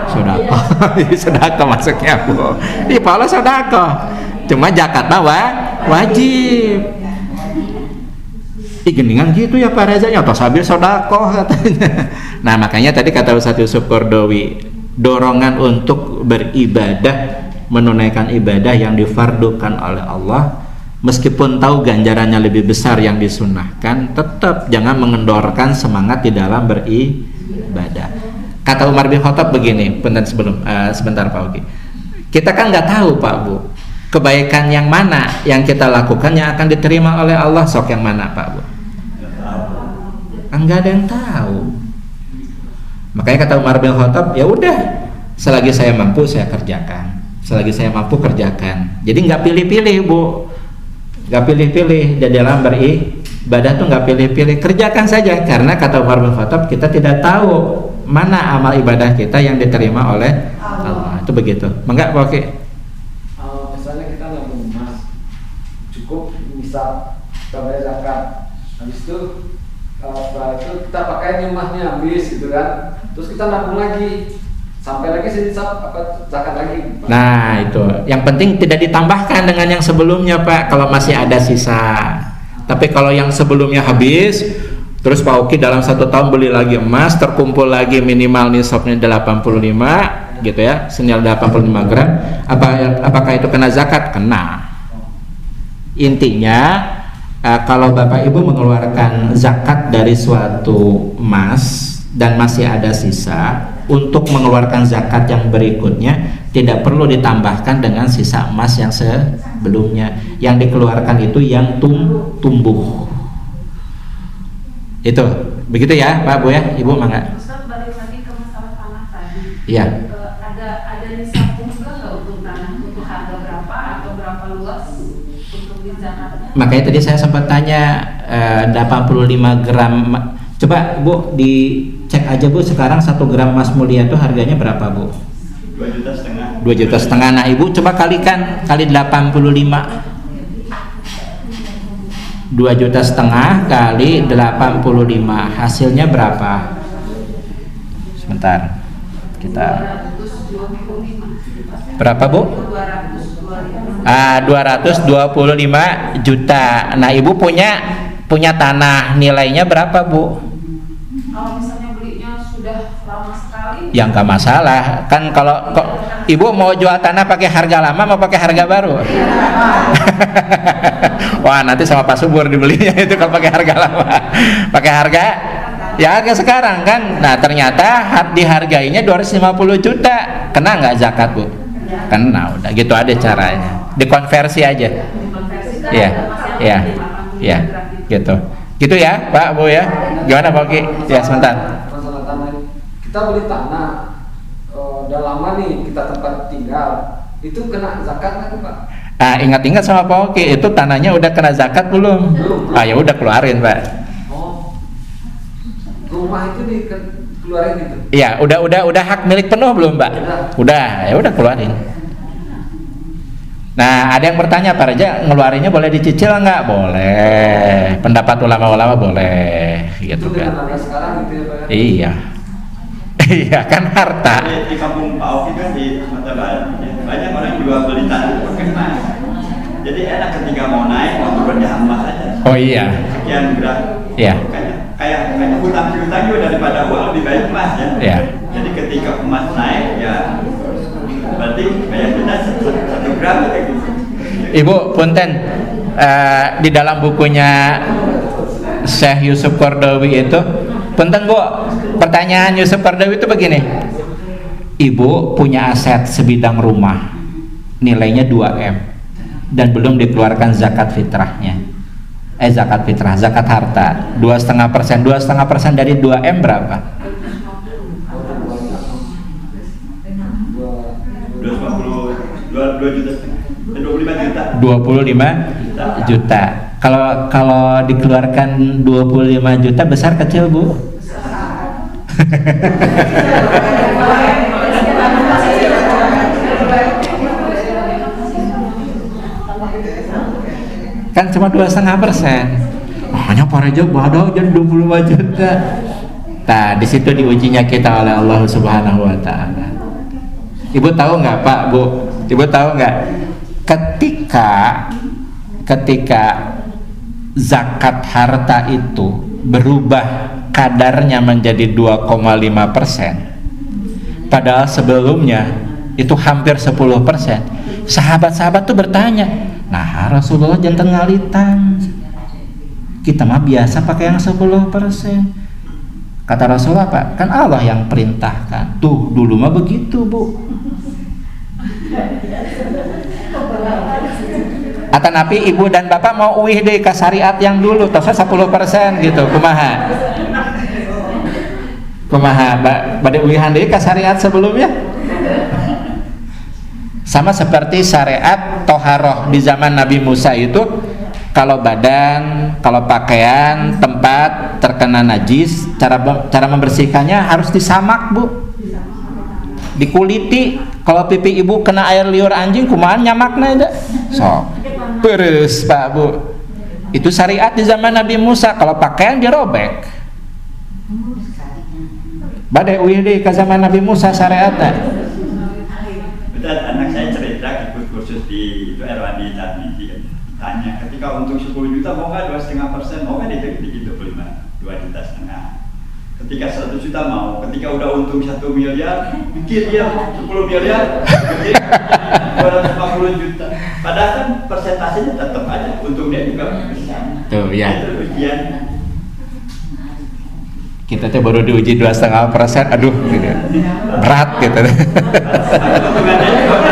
Sodako. Sodako masuknya Bu. Di pahala sodako. Cuma zakat mah wajib. Geningan gitu ya Pak Reza, atau sambil sodako katanya. Nah makanya tadi kata Ustaz Yusuf Kordowi, dorongan untuk beribadah, menunaikan ibadah yang difardukan oleh Allah, meskipun tahu ganjarannya lebih besar yang disunnahkan, tetap jangan mengendorkan semangat di dalam ibadah. Kata Umar bin Khattab begini, sebentar Pak Oki. Kita kan nggak tahu Pak Bu, kebaikan yang mana yang kita lakukan yang akan diterima oleh Allah, sok yang mana Pak Bu? Enggak ada yang tahu. Makanya kata Umar bin Khattab, ya udah, selagi saya mampu saya kerjakan, selagi saya mampu kerjakan. Jadi nggak pilih-pilih Bu, nggak pilih-pilih. Di dalam beribadah tuh nggak pilih-pilih, kerjakan saja. Karena kata Umar bin Khattab, kita tidak tahu mana amal ibadah kita yang diterima oleh Allah. Itu begitu. Enggak Pak Oki? Misalnya kita nabung emas cukup, misal kita bayar zakat, habis itu setelah itu kita pakai emasnya habis gitu kan, terus kita nabung lagi sampai lagi sisa zakat lagi. Nah itu yang penting tidak ditambahkan dengan yang sebelumnya Pak, kalau masih ada sisa. Tapi kalau yang sebelumnya habis, terus Pak Oki dalam 1 tahun beli lagi emas, terkumpul lagi minimal nisabnya 85 gitu ya, senilai 85 gram, apakah itu kena zakat? Kena. Intinya kalau Bapak Ibu mengeluarkan zakat dari suatu emas dan masih ada sisa, untuk mengeluarkan zakat yang berikutnya tidak perlu ditambahkan dengan sisa emas yang sebelumnya. Yang dikeluarkan itu yang tumbuh. Itu begitu ya Pak Bu ya, Ibu mangga. Ustaz, balik lagi ke masalah tanah tadi. Iya. Ada nisab juga nggak untuk tanah, untuk harga berapa atau berapa luas untuk dizakatnya? Makanya tadi saya sempat tanya 85 gram. Coba Bu dicek aja Bu, sekarang 1 gram emas mulia itu harganya berapa Bu? 2,5 juta. 2,5 juta. Nah Ibu coba kalikan kali 85. 2,5 juta kali 85, hasilnya berapa? Sebentar, kita berapa Bu? 225 juta. Nah Ibu punya tanah, nilainya berapa Bu? Kalau misalnya belinya sudah lama sekali, Ya nggak masalah kan. Kalau Ibu mau jual tanah pakai harga lama mau pakai harga baru? Wah nanti sama Pak Subur dibelinya itu kalau pakai harga lama. Pakai harga ya harga sekarang kan. Nah ternyata dihargainya 250 juta. Kena nggak zakat Bu? Kena. Udah gitu ada caranya, dikonversi aja. Iya gitu ya Pak Bu ya. Gimana Pak Oki? Ya sebentar. Masalah tanah, kita beli tanah udah lama nih kita tempat tinggal, itu kena zakat nggak Pak? Ingat-ingat sama Pak Oki, itu tanahnya udah kena zakat belum? Ya udah keluarin Pak. Rumah itu dikeluarin gitu? Iya, udah hak milik penuh belum Pak? Udah, ya udah keluarin. Nah, ada yang bertanya Pak Raja, ngeluarinnya boleh dicicil nggak? Boleh. Pendapat ulama-ulama boleh, gitu kan? Itu dengan sekarang gitu ya Pak? Iya, iya kan harta. Di kampung Pak Oki kan di Sumatera Barat banyak orang yang jual beli tanah pakai emas. Jadi enak ketika mau naik mau turun ya emas aja. Oh iya. Sekian berat. Iya. Kayak hutang juga daripada uang lebih baik emas ya. Iya. Jadi ketika emas naik ya berarti bayar kita 1 gram kayak gitu. Ibu punten, di dalam bukunya Syekh Yusuf Qaradawi itu, punten Bu, pertanyaan Yusuf Qaradawi itu begini. Ibu punya aset sebidang rumah, nilainya 2M dan belum dikeluarkan zakat fitrahnya. Zakat harta 2,5%. 2,5% dari 2M berapa? 25 juta. Kalau dikeluarkan 25 juta besar kecil Bu? Kan cuma 2,5%. Makanya Pak Reja badak jadi 25 juta. Nah, di situ diujinya kita oleh Allah Subhanahu wa taala. Ibu tahu nggak Pak, Bu? Ibu tahu nggak? Ketika zakat harta itu berubah kadarnya menjadi 2,5%, padahal sebelumnya itu hampir 10%. Sahabat-sahabat tuh bertanya, nah Rasulullah jantan ngalitan, kita mah biasa pakai yang 10%. Kata Rasulullah, Pak, kan Allah yang perintahkan. Tuh, dulu mah begitu, Bu. Atau napi ibu dan bapak mau uih deh ke syariat yang dulu, terus 10% gitu, kumaha? Bade uihan deh ke syariat sebelumnya. Sama seperti syariat toharoh di zaman Nabi Musa itu, kalau badan, kalau pakaian, tempat terkena najis, cara membersihkannya harus disamak, Bu. Dikuliti. Kalau pipi ibu kena air liur anjing, kumaha nyamakna ada? Sok. Peres, Pak, Bu. Itu syariat di zaman Nabi Musa. Kalau pakaian dirobek. Badai uih deui ka zaman Nabi Musa syariatna. Betul, anak saya cerita ikut kursus di itu Erwandi Tarmiji, tanya ketika untung 10 juta mau nggak 2,5%, mau nggak itu 25, 2,5 juta. Ketika 100 juta mau, ketika udah untung 1 miliar, mikir dia 10 miliar, mikir 250 juta. Padahal kan persentasenya tetap aja, untung dia juga besar. Tuh ya. Itu ujian. Kita tuh baru diuji 2,5%, aduh, gitu. Berat gitu. Keuntungannya juga,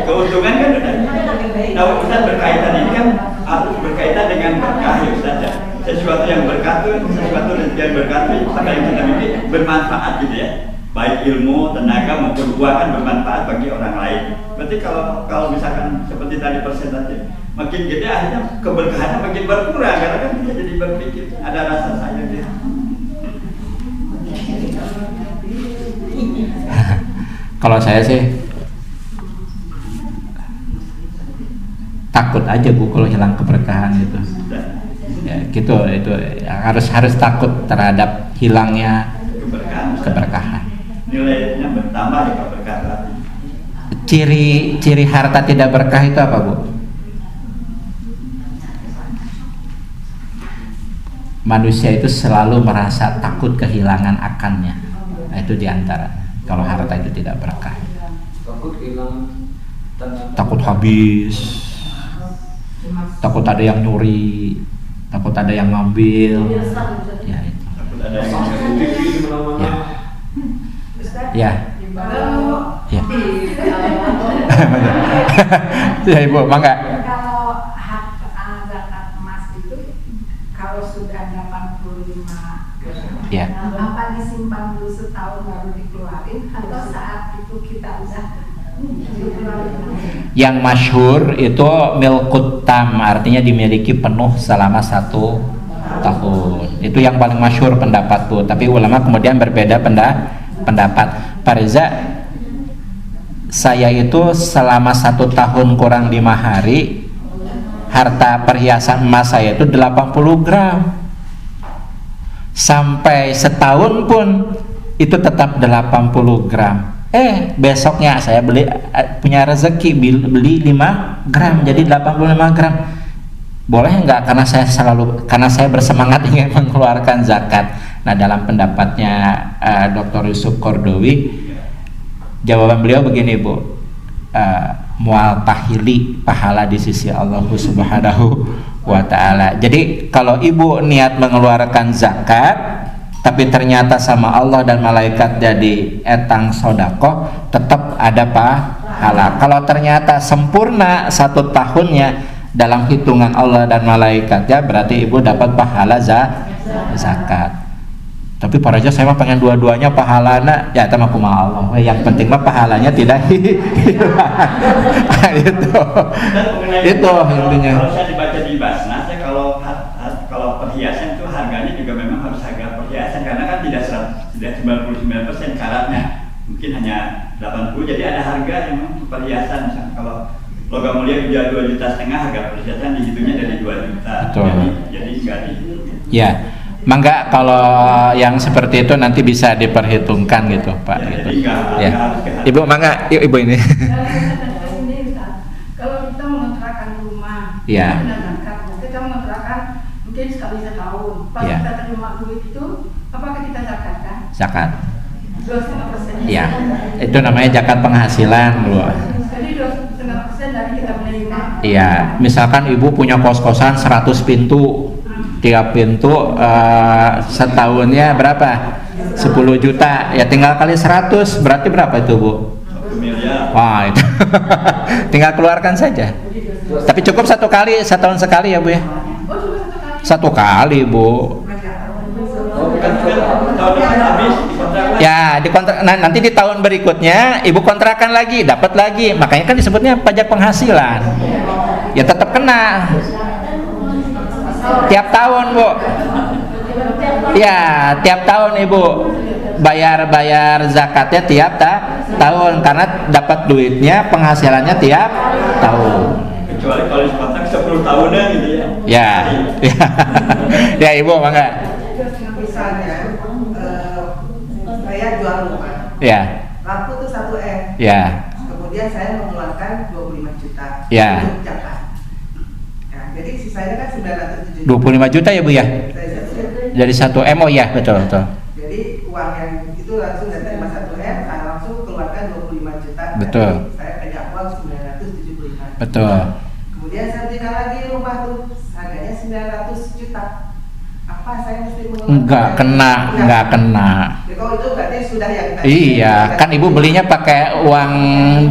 keuntungan kan nah Ustaz berkaitan ini kan harus berkaitan dengan berkah ya Ustaz ya. Sesuatu yang berkah itu, sesuatu yang berkah itu pada yang kita miliki bermanfaat gitu ya. Baik ilmu, tenaga maupun uang kan bermanfaat bagi orang lain. Berarti kalau misalkan seperti tadi persentase makin gede akhirnya keberkahannya makin berkurang karena kan kita jadi berpikir ada rasa sayang dia. Kalau saya sih takut aja, Bu, kalau hilang keberkahan itu. Ya, gitu, itu harus takut terhadap hilangnya keberkahan. Nilainya bertambah ya keberkahan. Ciri harta tidak berkah itu apa, Bu? Manusia itu selalu merasa takut kehilangan akannya. Nah, itu diantara. Kalau harta itu tidak berkah, Takut kehilangan tenaga. takut habis, takut ada yang nyuri, takut ada yang ngambil. Ya itu. Ada yang TV di mana-mana. Ya. Ya. Ya Ibu, mangga. Kalau hak zakat emas itu kalau sudah 85 Ya. apa disimpan dulu setahun baru dikeluarin atau saat itu kita udah dikeluarin? Yang masyhur itu milkut tam, artinya dimiliki penuh selama 1 tahun. Itu yang paling masyhur pendapat tuh. Tapi ulama kemudian berbeda pendapat. Pak Reza, saya itu selama 1 tahun kurang 5 hari, harta perhiasan emas saya itu 80 gram. Sampai setahun pun itu tetap 80 gram. Besoknya saya punya rezeki beli 5 gram jadi 85 gram. Boleh nggak? Karena saya bersemangat ingin mengeluarkan zakat. Nah, dalam pendapatnya Dr. Yusuf Kordowi, jawaban beliau begini, Bu. Mual tahili, pahala di sisi Allah Subhanahu wa ta'ala. Jadi kalau ibu niat mengeluarkan zakat tapi ternyata sama Allah dan malaikat jadi etang sodakoh, tetap ada pahala. Kalau ternyata sempurna 1 tahunnya dalam hitungan Allah dan malaikatnya, berarti ibu dapat pahala zakat. Tapi para aja saya mah pengen dua-duanya pahalana, ya sama kumaha Allah. Yang penting mah pahalanya tidak hilang. Itu intinya. Kalau saya dibaca di Basnas ya, kalau perhiasan itu harganya juga memang harus harga perhiasan karena kan tidak 99% karatnya, mungkin hanya 80. Jadi ada harga yang perhiasan. Misalnya kalau logam mulia jual 2,5 juta, harga perhiasan dihitungnya dari 2 juta. Jadi enggak dihitung. Ya. Mangga kalau yang seperti itu nanti bisa diperhitungkan gitu, Pak. Ya, gitu. Ya. Ibu, mangga, yuk Ibu ini. Kalau kita mengontrakkan rumah, Ya. kita mengontrakkan mungkin sekali setahun. Pas Ya. kita terima duit itu, apakah kita zakatkan? Zakat. 2,5%. Ya. Itu namanya zakat penghasilan, Bu. Jadi 2,5% dari kita menerima. Iya, misalkan ibu punya kos-kosan 100 pintu. tiap pintu setahunnya berapa? 10 juta. Ya tinggal kali 100 berarti berapa itu, Bu? 1 miliar. Wah, itu. Tinggal keluarkan saja. Tapi cukup setahun sekali ya, Bu ya? Satu kali, Bu. Tahun depan habis dikontrak lagi. Ya, nanti di tahun berikutnya ibu kontrakan lagi, dapat lagi. Makanya kan disebutnya pajak penghasilan. Ya tetap kena. Tiap tahun, Bu. Ya, tiap tahun Ibu bayar zakatnya tiap tahun karena dapat duitnya penghasilannya tiap tahun. Kecuali kalau dikontrak 10 tahunan gitu ya. Ya. Ya, Ibu mangga. Misalnya saya jual rumah, Ya. laku tuh 1 M, Ya. kemudian saya mengeluarkan 25 juta Ya. untuk zakat. Ya, jadi sisanya kan 907 juta. 25 juta ya, Bu ya? Dari 1 M. Jadi 1 M, oh ya, betul. Jadi uang yang itu langsung dari terima 1 M, saya langsung keluarkan 25 juta. Betul. Jadi saya pajak uang 975. Betul. Kemudian saya belikan lagi rumah tuh, harganya 900 juta. Apa saya mesti mengeluarkan? Enggak kena. Jadi kalau itu berarti sudah yang tadi. Iya, kan Ibu belinya pakai uang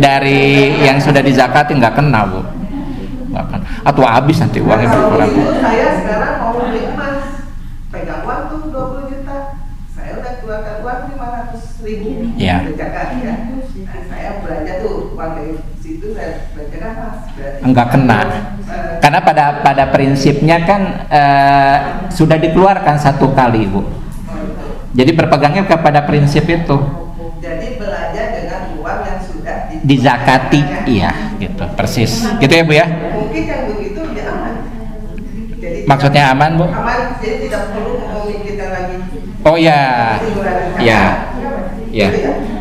dari yang sudah dizakatin, nggak kena, Bu. Nggak kena. Atau habis nanti uangnya Kalau berkurang. itu saya sekarang mau beli emas, pegang uang tuh 20 juta. Saya udah keluarkan uang 500.000. Iya. Zakat ya. Nah, saya belanja tuh uang dari situ saya belanjakan emas. Berarti Enggak kena. Karena pada prinsipnya kan sudah dikeluarkan satu kali, Bu. Jadi berpegangnya kepada prinsip itu. Jadi belanja dengan uang yang sudah Dizakati, iya, gitu, persis. Gitu ya, Bu ya? Mungkin yang begitu ya aman. Jadi Maksudnya aman, Bu? aman, jadi tidak perlu memikirkan lagi. Oh ya, ya, ya.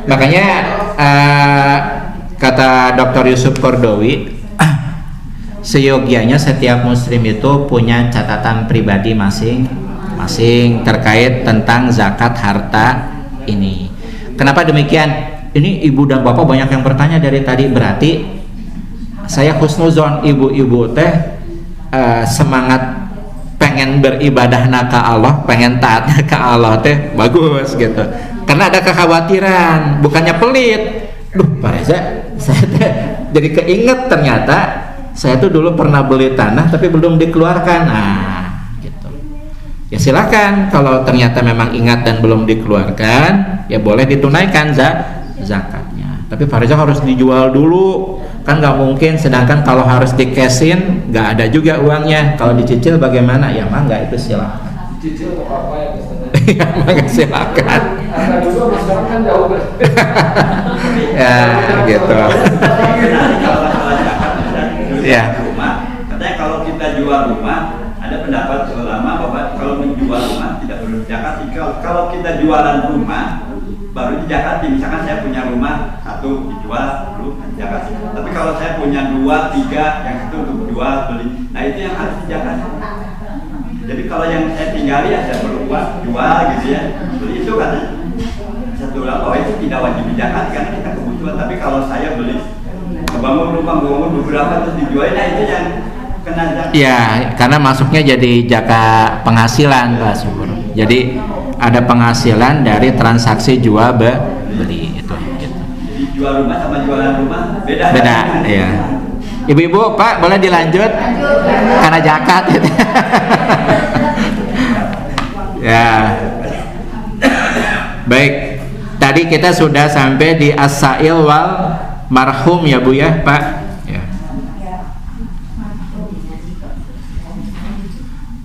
Makanya kata Dr. Yusuf Kordowi, seyogianya setiap muslim itu punya catatan pribadi masing-masing terkait tentang zakat harta ini. Kenapa demikian? Ini ibu dan bapak banyak yang bertanya dari tadi, berarti saya husnuzon ibu-ibu teh semangat pengen beribadah ke Allah, pengen taat ke Allah teh bagus gitu. Karena ada kekhawatiran, bukannya pelit. Duh, Pak Reza, saya teh jadi keinget ternyata saya tuh dulu pernah beli tanah tapi belum dikeluarkan. Nah, gitu. Ya silakan kalau ternyata memang ingat dan belum dikeluarkan, ya boleh ditunaikan zakatnya. Tapi Pak Reza harus dijual dulu, kan nggak mungkin. Sedangkan kalau harus di-cashin, nggak ada juga uangnya. Kalau dicicil bagaimana? Ya mangga, itu silakan. Cicil apa ya biasanya? Ya mangga silakan. Harga dulu masyarakat kan jauh Ya gitu. Kalau masalah zakat Ya. rumah, katanya kalau kita jual rumah, ada pendapat ulama bahwa kalau menjual rumah tidak perlu zakat. Kalau kita jualan rumah baru dijakati. Misalkan saya punya rumah 1 dijual perlu dijakati. Tapi kalau saya punya 2, 3 yang itu untuk jual beli, nah itu yang harus dijakati. Jadi kalau yang saya tinggali ya saya perlu jual gitu ya, beli itu kan satu oh itu tidak wajib dijakati karena kita kebutuhan. Tapi kalau saya beli bangun rumah beberapa terus dijual, nah itu yang kena zakat. Ya, karena masuknya jadi zakat penghasilan, Pak Subur. Jadi ada penghasilan dari transaksi jual beli itu. Jadi jual rumah sama jualan rumah beda. Beda, ya. Ibu-ibu, Pak, boleh dilanjut? Karena zakat. Gitu. Ya. Baik. Tadi kita sudah sampai di as-sa'il wal marhum ya, Bu ya, Pak. Ya.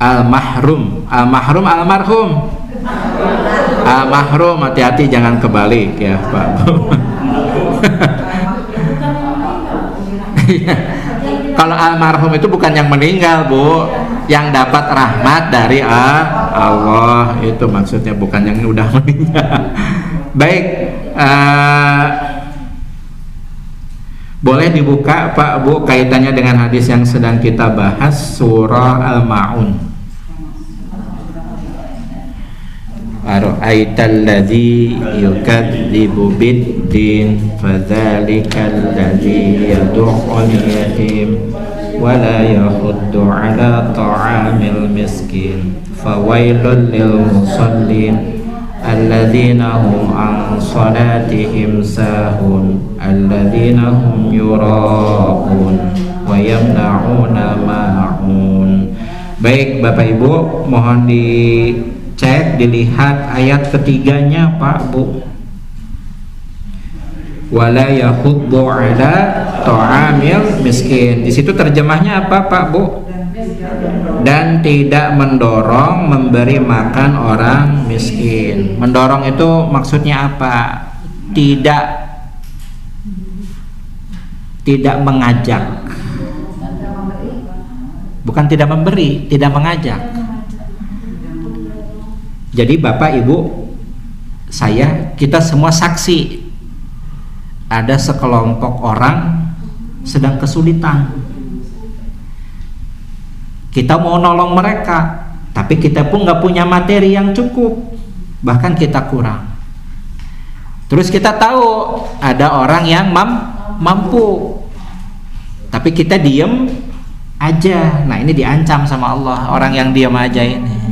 Al-mahrum, almarhum. Al-mahrum, hati-hati jangan kebalik ya, Pak. Kalau almarhum itu bukan yang meninggal, Bu, yang dapat rahmat dari Allah, itu maksudnya, bukan yang udah meninggal. Baik, boleh dibuka Pak Bu kaitannya dengan hadis yang sedang kita bahas, surah Al-Ma'un. Ara'aital ladzi yukadzibu biddin fadzalikal ladzi yad'ul yatim ولا يحض على طعام المسكين فويل للمصلين الذين هم عن صلاتهم ساهون الذين هم يراءون ويمنعون ماعون. Baik Bapak Ibu, mohon dicek, dilihat ayat ketiganya Pak Bu. Wala yahuddu ala ta'amil miskin. Di situ terjemahnya apa Pak Bu? Dan tidak mendorong memberi makan orang miskin. Mendorong itu maksudnya apa? Tidak mengajak. Bukan tidak memberi, tidak mengajak. Jadi Bapak Ibu, kita semua saksi. Ada sekelompok orang sedang kesulitan. Kita mau nolong mereka, tapi kita pun nggak punya materi yang cukup, bahkan kita kurang. Terus kita tahu ada orang yang mampu, tapi kita diem aja. Nah ini diancam sama Allah, orang yang diam aja ini.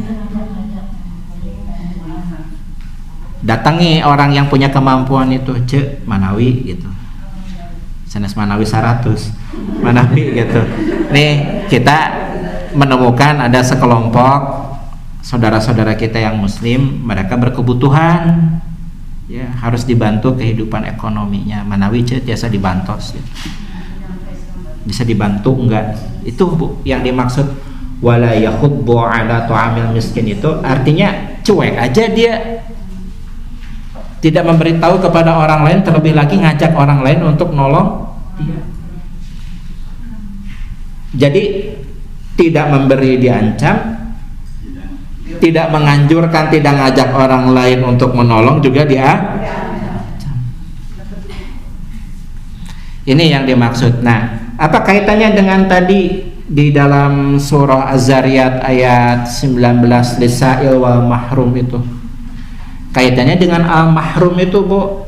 Datangi orang yang punya kemampuan itu, cek Manawi gitu, sanes Manawi 100 Manawi gitu. Nih kita menemukan ada sekelompok saudara-saudara kita yang muslim, mereka berkebutuhan, ya harus dibantu kehidupan ekonominya. Manawi cek biasa dibantos ya. Bisa dibantu enggak? Itu Bu yang dimaksud wala yahuddu ala ta'amil miskin, itu artinya cuek aja dia, tidak memberitahu kepada orang lain, terlebih lagi ngajak orang lain untuk nolong dia. Jadi tidak memberi diancam, tidak menganjurkan, tidak ngajak orang lain untuk menolong juga dia. Ini yang dimaksud. Nah, apa kaitannya dengan tadi di dalam surah Az-Zariyat ayat 19 lisail wal mahrum itu? Kaitannya dengan al-mahrum itu Bu.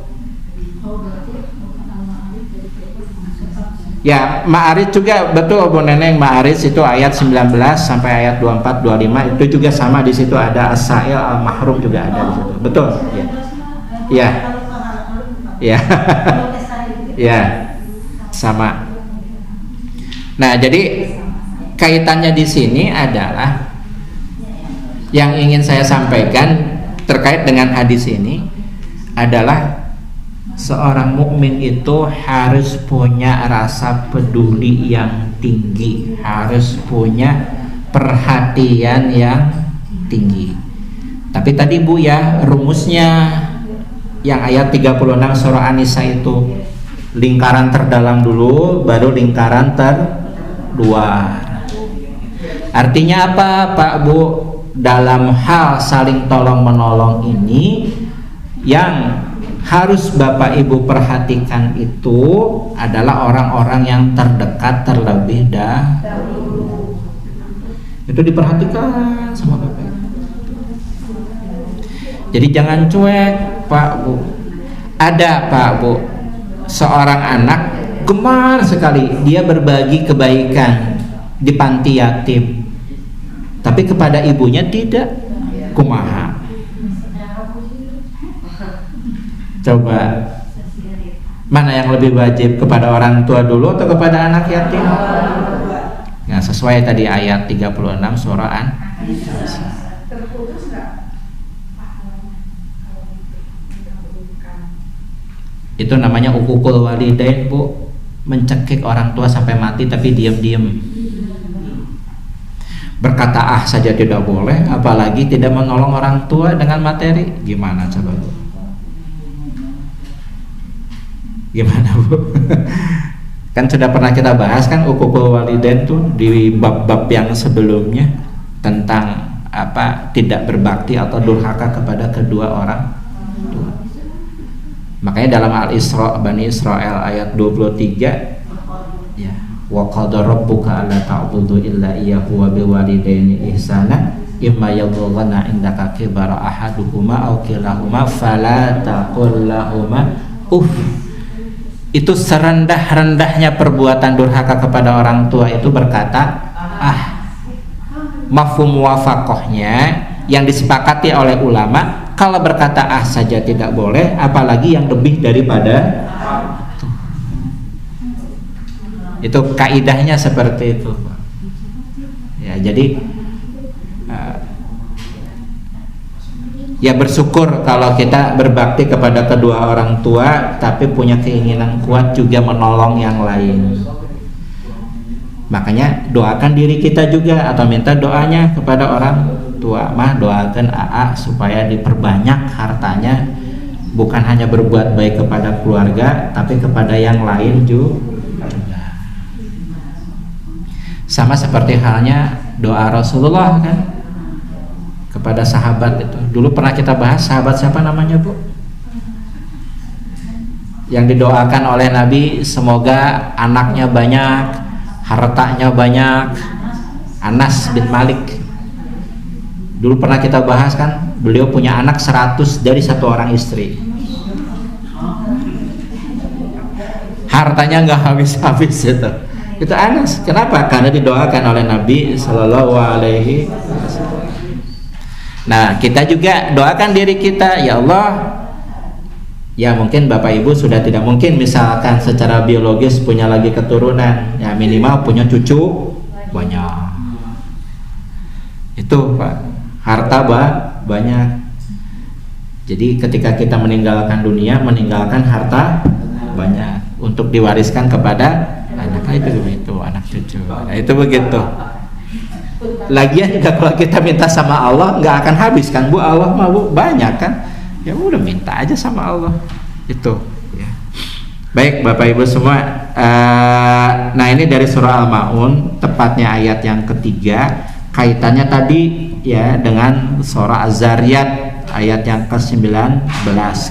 Ya, Ma'arij juga betul Bu Neneng, Ma'arij itu ayat 19 sampai ayat 24 25 itu juga sama, di situ ada as-sa'il al-mahrum juga ada di situ. Betul? Ya. Ya. Ya. Ya. Sama. Nah, jadi kaitannya di sini adalah yang ingin saya sampaikan terkait dengan hadis ini adalah seorang mukmin itu harus punya rasa peduli yang tinggi, harus punya perhatian yang tinggi. Tapi tadi Bu ya, rumusnya yang ayat 36 surah An-Nisa itu lingkaran terdalam dulu, baru lingkaran terluar. Artinya apa Pak Bu? Dalam hal saling tolong menolong ini, yang harus Bapak Ibu perhatikan itu adalah orang-orang yang terdekat terlebih dahulu. Itu diperhatikan sama Bapak Ibu. Jadi jangan cuek Pak Bu. Ada Pak Bu seorang anak gemar sekali dia berbagi kebaikan di panti yatim, tapi kepada ibunya tidak. Kumaha? Coba mana yang lebih wajib, kepada orang tua dulu atau kepada anak yatim? Ya, sesuai tadi ayat 36 surah An-Nisa. Itu namanya uququl walidain Bu, mencekik orang tua sampai mati tapi diam-diam. Berkata ah saja tidak boleh, apalagi tidak menolong orang tua dengan materi. Gimana coba Bu? Gimana Bu? Kan sudah pernah kita bahas kan uququl walidain tuh di bab-bab yang sebelumnya tentang apa, tidak berbakti atau durhaka kepada kedua orang tua. Makanya dalam Al-Isra Bani Israel ayat 23 ya, wa qadara rabbuka alla ta'budu illa iyyahu wa bil walidaini ihsana imma yablughanna indaka kibara ahaduhuma aw kilahuma fala taqul lahumā uff. itu serendah-rendahnya perbuatan durhaka kepada orang tua itu berkata mafhum muwafaqahnya yang disepakati oleh ulama, kalau berkata saja tidak boleh, apalagi yang lebih daripada itu. Kaidahnya seperti itu, ya. Jadi ya bersyukur kalau kita berbakti kepada kedua orang tua, tapi punya keinginan kuat juga menolong yang lain. Makanya doakan diri kita juga, atau minta doanya kepada orang tua. Mah, doakan AA supaya diperbanyak hartanya, bukan hanya berbuat baik kepada keluarga, tapi kepada yang lain juga. Sama seperti halnya doa Rasulullah kan kepada sahabat itu. Dulu pernah kita bahas sahabat siapa namanya, Bu? Yang didoakan oleh Nabi semoga anaknya banyak, hartanya banyak. Anas bin Malik. Dulu pernah kita bahas kan, beliau punya anak 100 dari satu orang istri. Hartanya nggak habis-habis itu. Itu Anas. Kenapa? Karena didoakan oleh Nabi Sallallahu Alaihi Wasallam. Nah, kita juga doakan diri kita, ya Allah. Ya mungkin Bapak Ibu sudah tidak mungkin misalkan secara biologis punya lagi keturunan, ya minimal punya cucu banyak. Itu Pak, harta banyak. Jadi ketika kita meninggalkan dunia, meninggalkan harta banyak untuk diwariskan kepada anak itu anak cucu. Nah, itu begitu. Lagian juga kalau kita minta sama Allah nggak akan habis kan, Bu? Allah mah Bu banyak kan, ya udah minta aja sama Allah itu ya. Baik Bapak Ibu semua, nah ini dari surah Al-Maun, tepatnya ayat yang ketiga, kaitannya tadi ya dengan surah Az-Zariyat ayat yang ke-19,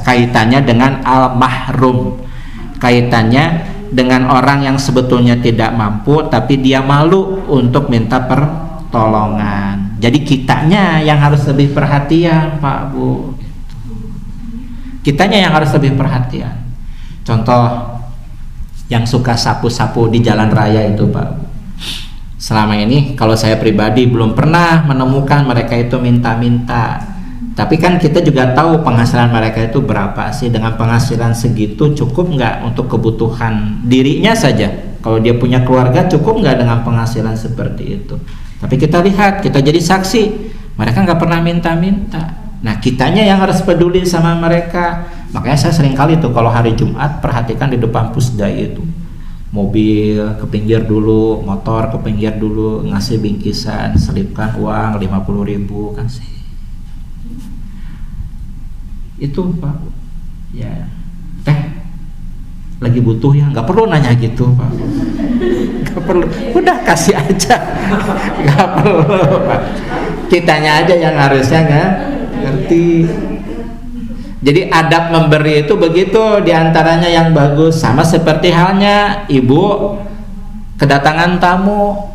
kaitannya dengan Al-Mahrum, kaitannya dengan orang yang sebetulnya tidak mampu tapi dia malu untuk minta pertolongan. Jadi kitanya yang harus lebih perhatian, Pak Bu. Kitanya yang harus lebih perhatian. Contoh yang suka sapu-sapu di jalan raya itu, Pak Bu. Selama ini kalau saya pribadi belum pernah menemukan mereka itu minta-minta. Tapi kan kita juga tahu penghasilan mereka itu berapa sih. Dengan penghasilan segitu cukup nggak untuk kebutuhan dirinya saja? Kalau dia punya keluarga cukup nggak dengan penghasilan seperti itu? Tapi kita lihat, kita jadi saksi, mereka nggak pernah minta-minta. Nah kitanya yang harus peduli sama mereka. Makanya saya sering kali tuh kalau hari Jumat perhatikan di depan Pusdai itu, mobil ke pinggir dulu, motor ke pinggir dulu, ngasih bingkisan, selipkan uang 50.000 kasih. Itu Pak ya, lagi butuh ya, nggak perlu nanya gitu Pak, nggak perlu, udah kasih aja, nggak perlu Pak. Kitanya aja yang harusnya nggak ngerti. Jadi adab memberi itu begitu, diantaranya yang bagus. Sama seperti halnya ibu kedatangan tamu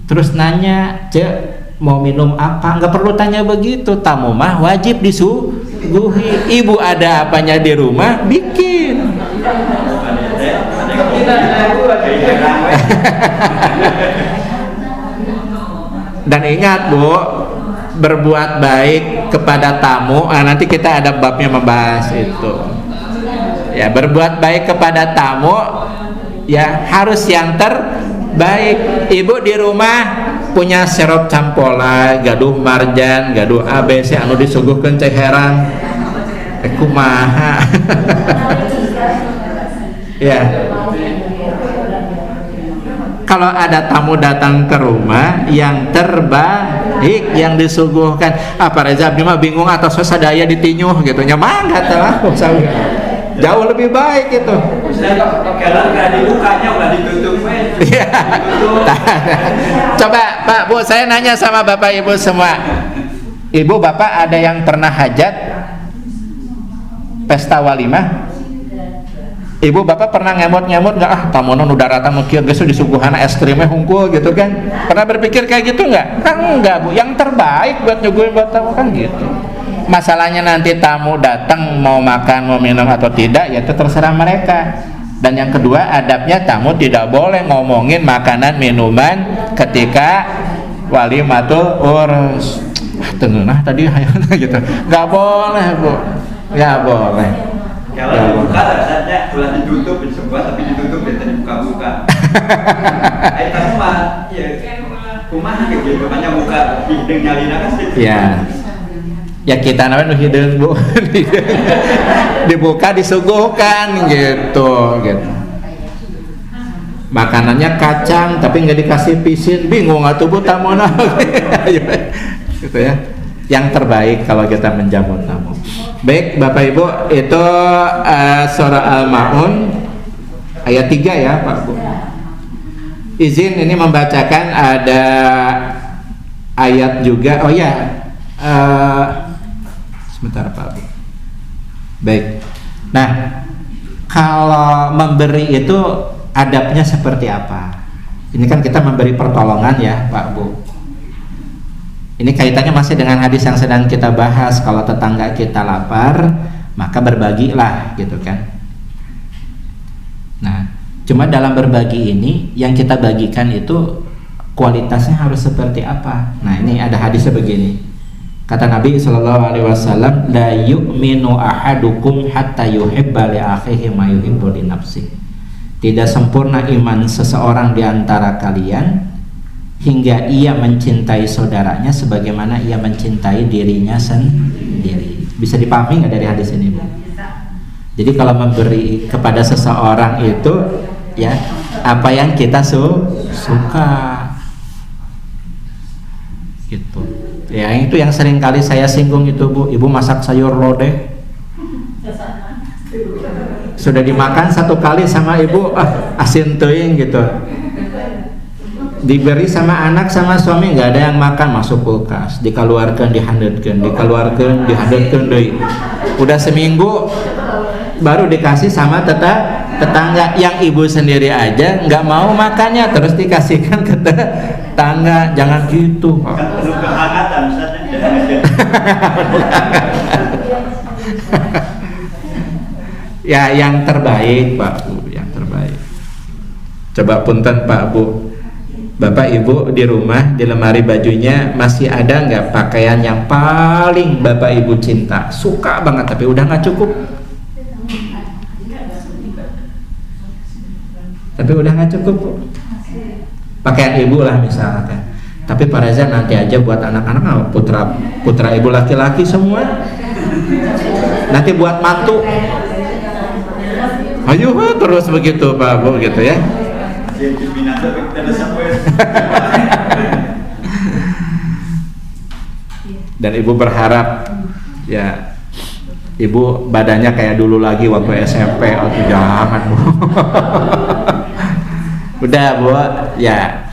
terus nanya, "Cek, mau minum apa?" Nggak perlu tanya begitu, tamu mah wajib disuguhi. Ibu ada apanya di rumah bikin. Dan ingat Bu, berbuat baik kepada tamu, nanti kita ada babnya membahas itu ya. Berbuat baik kepada tamu ya harus yang terbaik. Ibu di rumah punya serop campola, gaduh marjan, gaduh ABC anu disuguhkeun cek heran kumaha. Ya, kalau ada tamu datang ke rumah yang terbaik yang disuguhkan, apa Reza Abdi mah bingung atas sadaya ditinyuh gitu nya, mangga tah jauh lebih baik itu. Kalau nggak dibukanya udah ditutup. Coba Pak Bu, saya nanya sama Bapak Ibu semua, Ibu Bapak ada yang pernah hajat pesta walimah? Ibu Bapak pernah ngemot-ngemot nggak? Tamunan udah datang mungkin geus disuguhan es krimnya hungkul gitu kan? Pernah berpikir kayak gitu nggak? Kan enggak Bu, yang terbaik buat nyuguhin buat tamu kan gitu. Masalahnya nanti tamu datang mau makan mau minum atau tidak ya itu terserah mereka. Dan yang kedua, adabnya tamu tidak boleh ngomongin makanan minuman ketika walimatul urus. Tengenah tadi gitu. Nggak boleh, Bu. Ya boleh. Kalau dibuka saja, kalau ditutup semua tapi ditutup dan tadi buka-buka. Ayo tamu mah, ya kumaha gitu, hanya buka hidung nyalina kan sedikit. Ya. Ya kita namanya hidung, Bu. Dibuka disuguhkan gitu. Makanannya kacang tapi nggak dikasih pisin, bingung atuh Bu tamu gitu ya. Yang terbaik kalau kita menjamu tamu. Baik Bapak Ibu, itu surah Al-Maun ayat 3 ya Pak Bu. Izin ini membacakan ada ayat juga. Oh ya, sebentar Pak Bu. Baik. Nah, kalau memberi itu adabnya seperti apa? Ini kan kita memberi pertolongan ya Pak Bu. Ini kaitannya masih dengan hadis yang sedang kita bahas. Kalau tetangga kita lapar, maka berbagilah gitu kan. Nah, cuma dalam berbagi ini yang kita bagikan itu kualitasnya harus seperti apa? Nah, ini ada hadisnya begini. Kata Nabi SAW, la yu'minu ahadukum hatta yuhibba li akhihi ma yuhibbu li nafsihi. Tidak sempurna iman seseorang di antara kalian hingga ia mencintai saudaranya sebagaimana ia mencintai dirinya sendiri. Bisa dipahami nggak dari hadis ini, Bu? Jadi kalau memberi kepada seseorang itu ya apa yang kita suka gitu. Ya itu yang sering kali saya singgung itu, Bu. Ibu masak sayur lodeh sudah dimakan satu kali sama ibu, asin teuing gitu. Diberi sama anak sama suami nggak ada yang makan, masuk kulkas, dikeluarkan dihandetkeun, dikeluarkan dihandetkeun deui. Udah seminggu baru dikasih sama tetangga yang ibu sendiri aja nggak mau makannya, terus dikasihkan ke tetangga. Jangan gitu, Pak. Kan penuh kehangatan misalnya. Ya yang terbaik Pak Bu, yang terbaik. Coba punten Pak Bu, Bapak Ibu di rumah di lemari bajunya masih ada nggak pakaian yang paling Bapak Ibu cinta, suka banget tapi udah nggak cukup? Tapi udah nggak cukup, Bu. Pakaian ibu lah misalkan. Tapi Pak Reza nanti aja buat anak-anak, putra ibu laki-laki semua. Nanti buat mantu. Ayo terus begitu Pak Bu gitu ya. Dan ibu berharap ya ibu badannya kayak dulu lagi waktu SMP. Oh jangan Bu. Udah Bu ya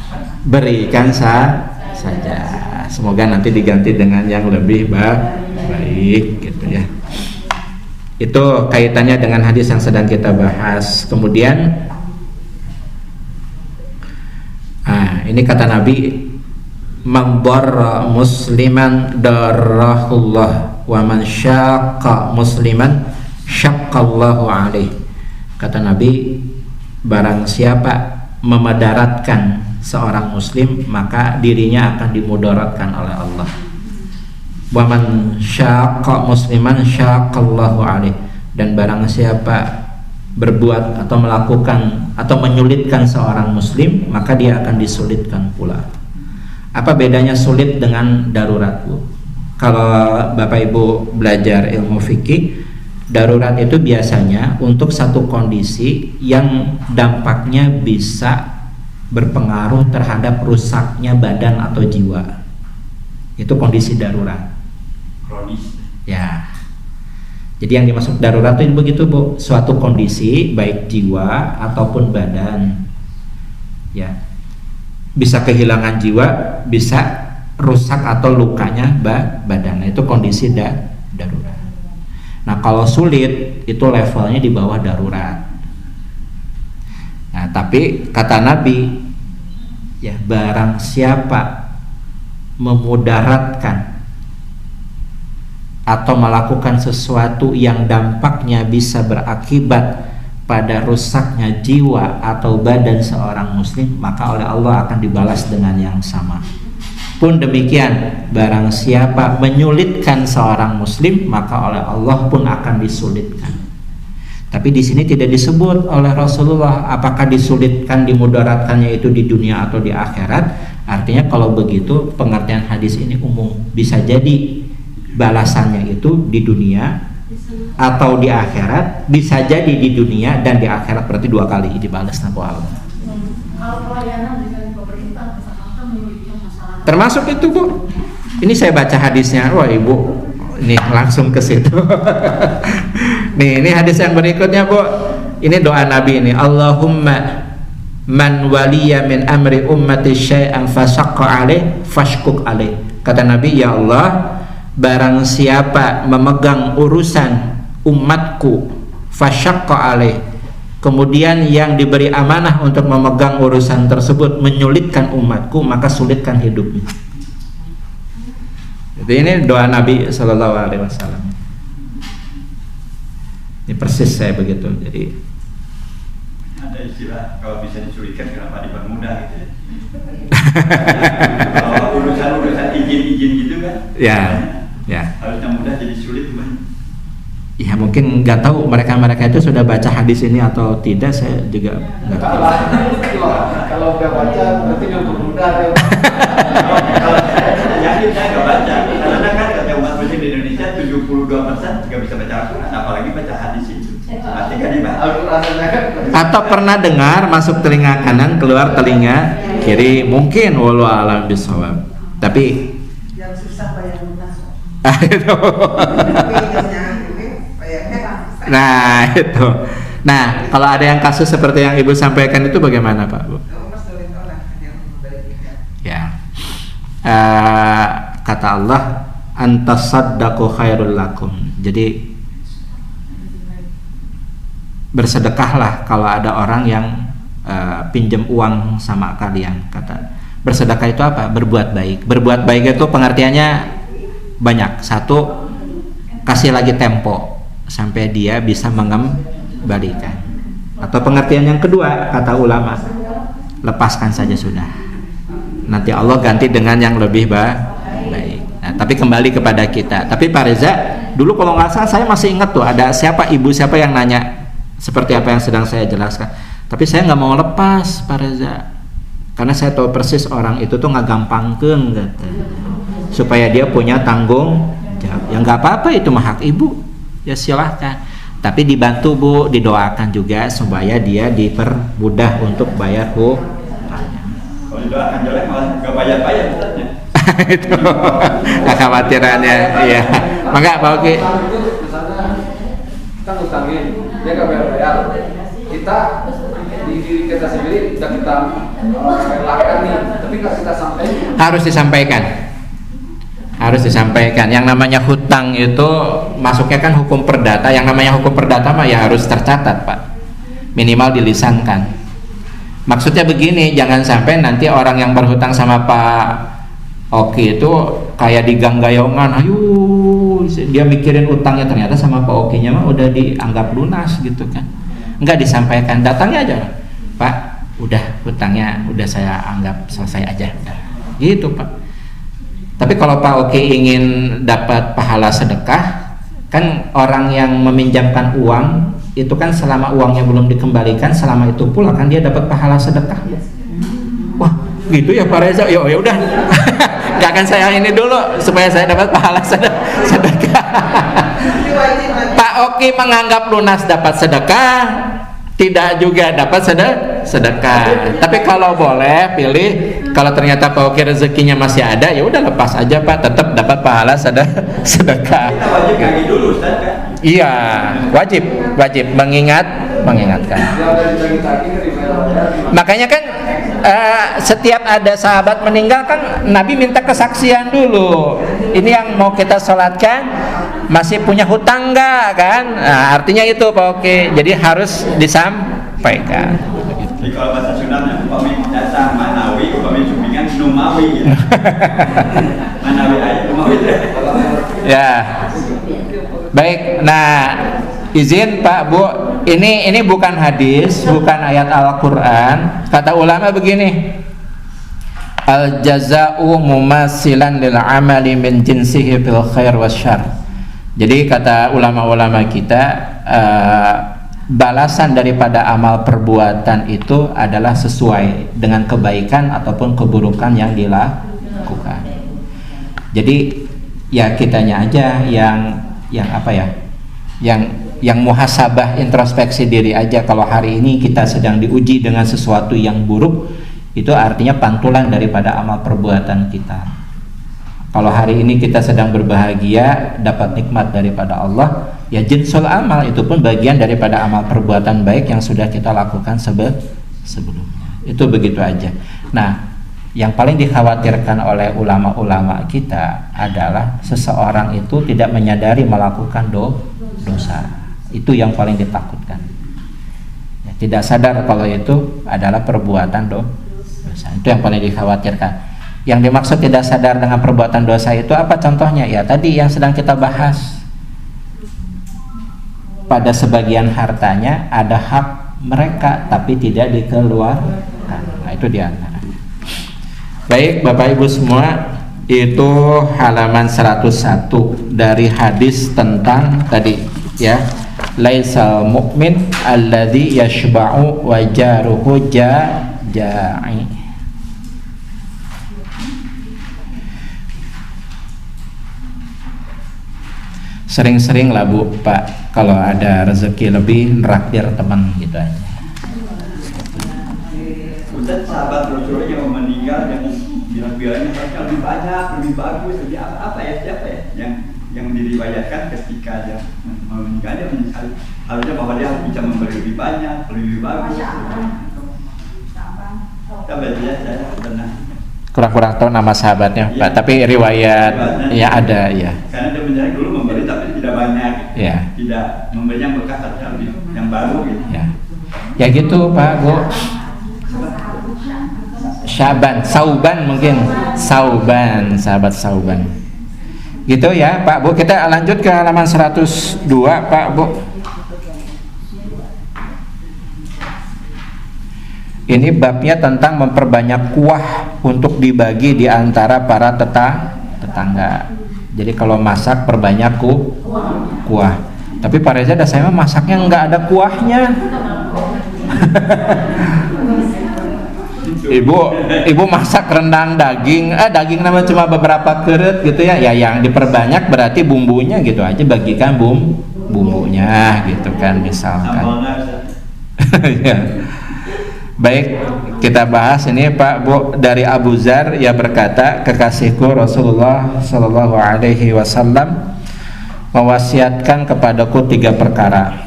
berikan saja. Semoga nanti diganti dengan yang lebih baik gitu ya. Itu kaitannya dengan hadis yang sedang kita bahas. Kemudian ini kata Nabi, man darra musliman darrahullah wa man syaqqa musliman syaqqallahu alaih. Kata Nabi, barang siapa memadaratkan seorang muslim maka dirinya akan dimudaratkan oleh Allah. Wa man syaqqa musliman syaqqallahu alaih. Dan barang siapa berbuat atau melakukan atau menyulitkan seorang muslim maka dia akan disulitkan pula. Apa bedanya sulit dengan darurat, Bu? Kalau Bapak Ibu belajar ilmu fikih, darurat itu biasanya untuk satu kondisi yang dampaknya bisa berpengaruh terhadap rusaknya badan atau jiwa. Itu kondisi darurat. Kronis. Ya. Jadi yang dimaksud darurat itu begitu, Bu, suatu kondisi baik jiwa ataupun badan. Ya. Bisa kehilangan jiwa, bisa rusak atau lukanya badan. Nah, itu kondisi darurat. Nah, kalau sulit itu levelnya di bawah darurat. Nah, tapi kata Nabi, ya barang siapa memudaratkan atau melakukan sesuatu yang dampaknya bisa berakibat pada rusaknya jiwa atau badan seorang muslim, maka oleh Allah akan dibalas dengan yang sama. Pun demikian, barang siapa menyulitkan seorang muslim, maka oleh Allah pun akan disulitkan. Tapi di sini tidak disebut oleh Rasulullah apakah disulitkan, dimudaratkannya itu di dunia atau di akhirat. Artinya kalau begitu pengertian hadis ini umum, bisa jadi balasannya itu di dunia atau di akhirat, bisa jadi di dunia dan di akhirat, berarti 2 kali dibalas tanpa Allah. Kalau pelayanan dengan pemerintah misalkan menyulitkan masalah. Termasuk itu Bu. Ini saya baca hadisnya. Wah Ibu, nih langsung ke situ. Nih, ini hadis yang berikutnya Bu. Ini doa Nabi ini. Allahumma man waliya min amri ummati syai'an fasaqqa alaih fashkuk alaih. Kata Nabi, ya Allah, barang siapa memegang urusan umatku fasyaqqa alaih, kemudian yang diberi amanah untuk memegang urusan tersebut menyulitkan umatku, maka sulitkan hidupnya. Jadi ini doa Nabi Sallallahu Alaihi Wasallam. Ini persis saya begitu. Jadi ada istilah kalau bisa disulitkan kenapa dipermudah gitu ya. Kalau urusan izin gitu kan? Ya, ya. Harusnya mudah jadi sulit Bang. Ya mungkin nggak tahu mereka itu sudah baca hadis ini atau tidak, saya juga nggak tahu. Kalau udah baca berarti udah bermudah ya. Kalau saya yakin saya nggak baca, karena kan kata umat muslim di Indonesia 72% nggak bisa baca Al-Quran, apalagi baca hadis itu. Pasti kan dibaca Al-Quran. Atau pernah dengar masuk telinga kanan keluar telinga kiri, mungkin wallahu a'lam bishawab. Tapi yang susah bayar lunas. Nah itu. Nah kalau ada yang kasus seperti yang Ibu sampaikan itu bagaimana Pak Bu? Ya, kata Allah, antasaddaqu khairul lakum. Jadi bersedekahlah kalau ada orang yang pinjam uang sama kalian. Kata bersedekah itu apa? Berbuat baik. Berbuat baik itu pengertiannya banyak. Satu, kasih lagi tempo sampai dia bisa mengembalikan. Atau pengertian yang kedua, kata ulama, lepaskan saja sudah, nanti Allah ganti dengan yang lebih baik. Nah, tapi kembali kepada kita. Tapi Pak Reza, dulu kalau nggak salah saya masih ingat tuh ada ibu siapa yang nanya seperti apa yang sedang saya jelaskan. Tapi saya nggak mau lepas Pak Reza, karena saya tahu persis orang itu tuh nggak gampangkeun gitu, supaya dia punya tanggung jawab. Ya nggak apa-apa, itu mah hak ibu, ya silahkan. Tapi dibantu Bu, didoakan juga supaya dia dipermudah untuk bayar hutangnya. Kalau didoakan jelek malah nggak bayar hutangnya. Itu kekhawatirannya. Iya. Maka Pak Oki. Misalnya kita ngutangin, dia nggak bayar. Kita di diri kita sendiri udah kita relakan nih, tapi nggak kita sampaikan. Harus disampaikan. Yang namanya hutang itu masuknya kan hukum perdata. Yang namanya hukum perdata mah ya harus tercatat Pak, minimal dilisankan. Maksudnya begini, jangan sampai nanti orang yang berhutang sama Pak Oki itu kayak diganggayongan, ayo dia mikirin utangnya, ternyata sama Pak Okinya mah udah dianggap lunas gitu kan. Enggak disampaikan, datangnya aja, Pak udah hutangnya udah saya anggap selesai aja, udah gitu Pak. Tapi kalau Pak Oki ingin dapat pahala sedekah, kan orang yang meminjamkan uang itu kan selama uangnya belum dikembalikan, selama itu pula kan dia dapat pahala sedekah. Wah gitu ya Pak Reza, ya udah gak akan saya ini dulu supaya saya dapat pahala sedekah. Pak Oki menganggap lunas dapat sedekah, tidak juga dapat sedekah. Tapi kalau boleh pilih, kalau ternyata Pak Oki rezekinya masih ada, ya udah lepas aja Pak, tetap dapat pahala sedekah. Kita wajib ngaji dulu Ustaz kan? Iya, wajib mengingatkan. Makanya kan setiap ada sahabat meninggal kan Nabi minta kesaksian dulu. Ini yang mau kita sholatkan masih punya hutang nggak kan? Nah, artinya itu Pak Oki. Jadi harus disampaikan. Jadi kalau bahasa Sundanya upami jasa manawi, upami cumbingan numawi gitu. Manawi aja numawi. Ya. Baik, nah izin Pak Bu, ini bukan hadis, bukan ayat Al-Quran. Kata ulama begini, al jaza'u mumassilan lil amali min jinsihi fil khair wasyarr. Jadi kata ulama-ulama kita, balasan daripada amal perbuatan itu adalah sesuai dengan kebaikan ataupun keburukan yang dilakukan. Jadi ya kitanya aja yang apa ya, yang muhasabah, introspeksi diri aja. Kalau hari ini kita sedang diuji dengan sesuatu yang buruk, itu artinya pantulan daripada amal perbuatan kita. Kalau hari ini kita sedang berbahagia, dapat nikmat daripada Allah, ya jinsul amal itu pun bagian daripada amal perbuatan baik yang sudah kita lakukan sebelumnya. Itu begitu aja. Nah, yang paling dikhawatirkan oleh ulama-ulama kita adalah seseorang itu tidak menyadari melakukan dosa. Itu yang paling ditakutkan. Ya, tidak sadar kalau itu adalah perbuatan dosa. Itu yang paling dikhawatirkan. Yang dimaksud tidak sadar dengan perbuatan dosa itu apa contohnya? Ya tadi yang sedang kita bahas. Pada sebagian hartanya ada hak mereka tapi tidak dikeluarkan. Nah, itu diantara. Baik Bapak Ibu semua, itu halaman 101 dari hadis tentang tadi ya, laisal mu'min alladzi yashba'u wa jaruhu ja'i. Sering-sering lah Bu, Pak, kalau ada rezeki lebih neraktir teman gitu aja. Ustaz, sahabat Rasulullah yang meninggal yang bilang-bilangnya harusnya lebih banyak, lebih bagus, lebih apa ya, siapa ya yang diriwayatkan ketika dia meninggal, dia menyesal harusnya bahwa dia harus bisa memberi lebih banyak, lebih bagus. Sahabat saya pernah kurang tahu nama sahabatnya ya, Pak, tapi riwayat ya ada ya. Karena dia menyerah dulu memberi tapi tidak banyak, ya. Tidak memberi yang bekas atau yang baru gitu. Ya gitu Pak Bu. Sauban mungkin, sahabat Sauban. Gitu ya Pak Bu. Kita lanjut ke halaman 102 Pak Bu. Ini babnya tentang memperbanyak kuah untuk dibagi di antara para tetangga. Jadi kalau masak perbanyak kuah. Tapi Pak Reza dan saya masaknya nggak ada kuahnya. Ibu masak rendang daging, daging namanya cuma beberapa kerut gitu ya. Ya yang diperbanyak berarti bumbunya gitu aja, bagikan bumbunya gitu kan misalkan. Ya. Baik, kita bahas ini Pak Bu, dari Abu Dzar, ia berkata, kekasihku Rasulullah Shallallahu Alaihi Wasallam mewasiatkan kepadaku 3 perkara.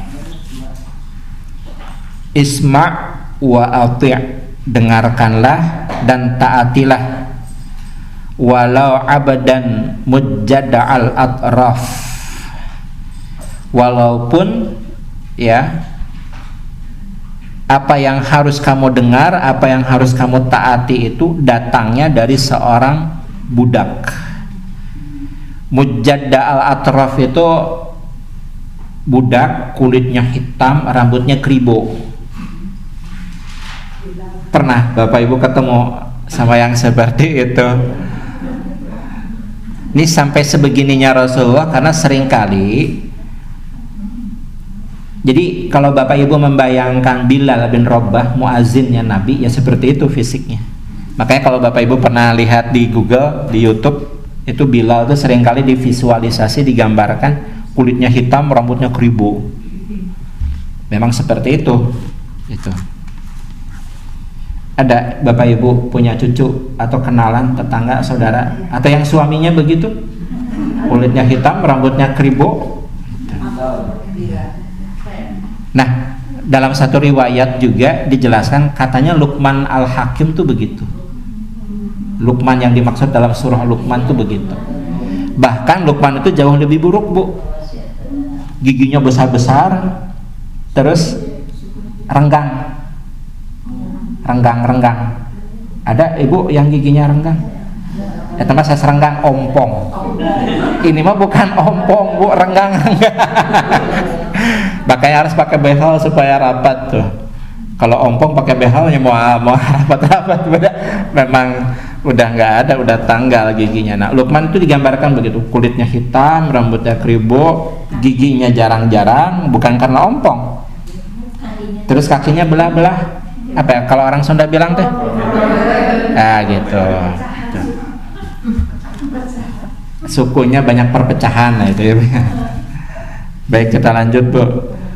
Isma' wa ati', dengarkanlah dan taatilah, walau abadan mujjada'al atraf, walaupun ya apa yang harus kamu dengar, apa yang harus kamu taati itu datangnya dari seorang budak. Mujjadda al-atraf itu budak, kulitnya hitam, rambutnya kribo. Pernah Bapak Ibu ketemu sama yang seperti itu? Ini sampai sebegininya Rasulullah, karena seringkali. Jadi kalau Bapak Ibu membayangkan Bilal bin Rabah, muazzinnya Nabi, ya seperti itu fisiknya. Makanya kalau Bapak Ibu pernah lihat di Google, di YouTube, itu Bilal itu seringkali divisualisasi, digambarkan kulitnya hitam, rambutnya kribo. Memang seperti itu. Itu. Ada Bapak Ibu punya cucu atau kenalan, tetangga, saudara, atau yang suaminya begitu, kulitnya hitam, rambutnya kribo. Nah, dalam satu riwayat juga dijelaskan, katanya Luqman Al-Hakim tuh begitu. Luqman yang dimaksud dalam surah Luqman tuh begitu. Bahkan Luqman itu jauh lebih buruk Bu. Giginya besar-besar, terus renggang. Ada Ibu yang giginya renggang? Ya tempat saya serenggang, ompong. Ini mah bukan ompong Bu, renggang. Makanya harus pakai behel supaya rapat tuh. Kalau ompong pakai behelnya mau rapat-rapat, memang udah nggak ada, udah tanggal giginya. Nah, Luqman itu digambarkan begitu, kulitnya hitam, rambutnya kribo, giginya jarang-jarang, bukan karena ompong. Terus kakinya belah-belah, apa ya? Kalau orang Sunda bilang teh, gitu. Sukunya banyak perpecahan, nah itu ya. Baik, kita lanjut Bu.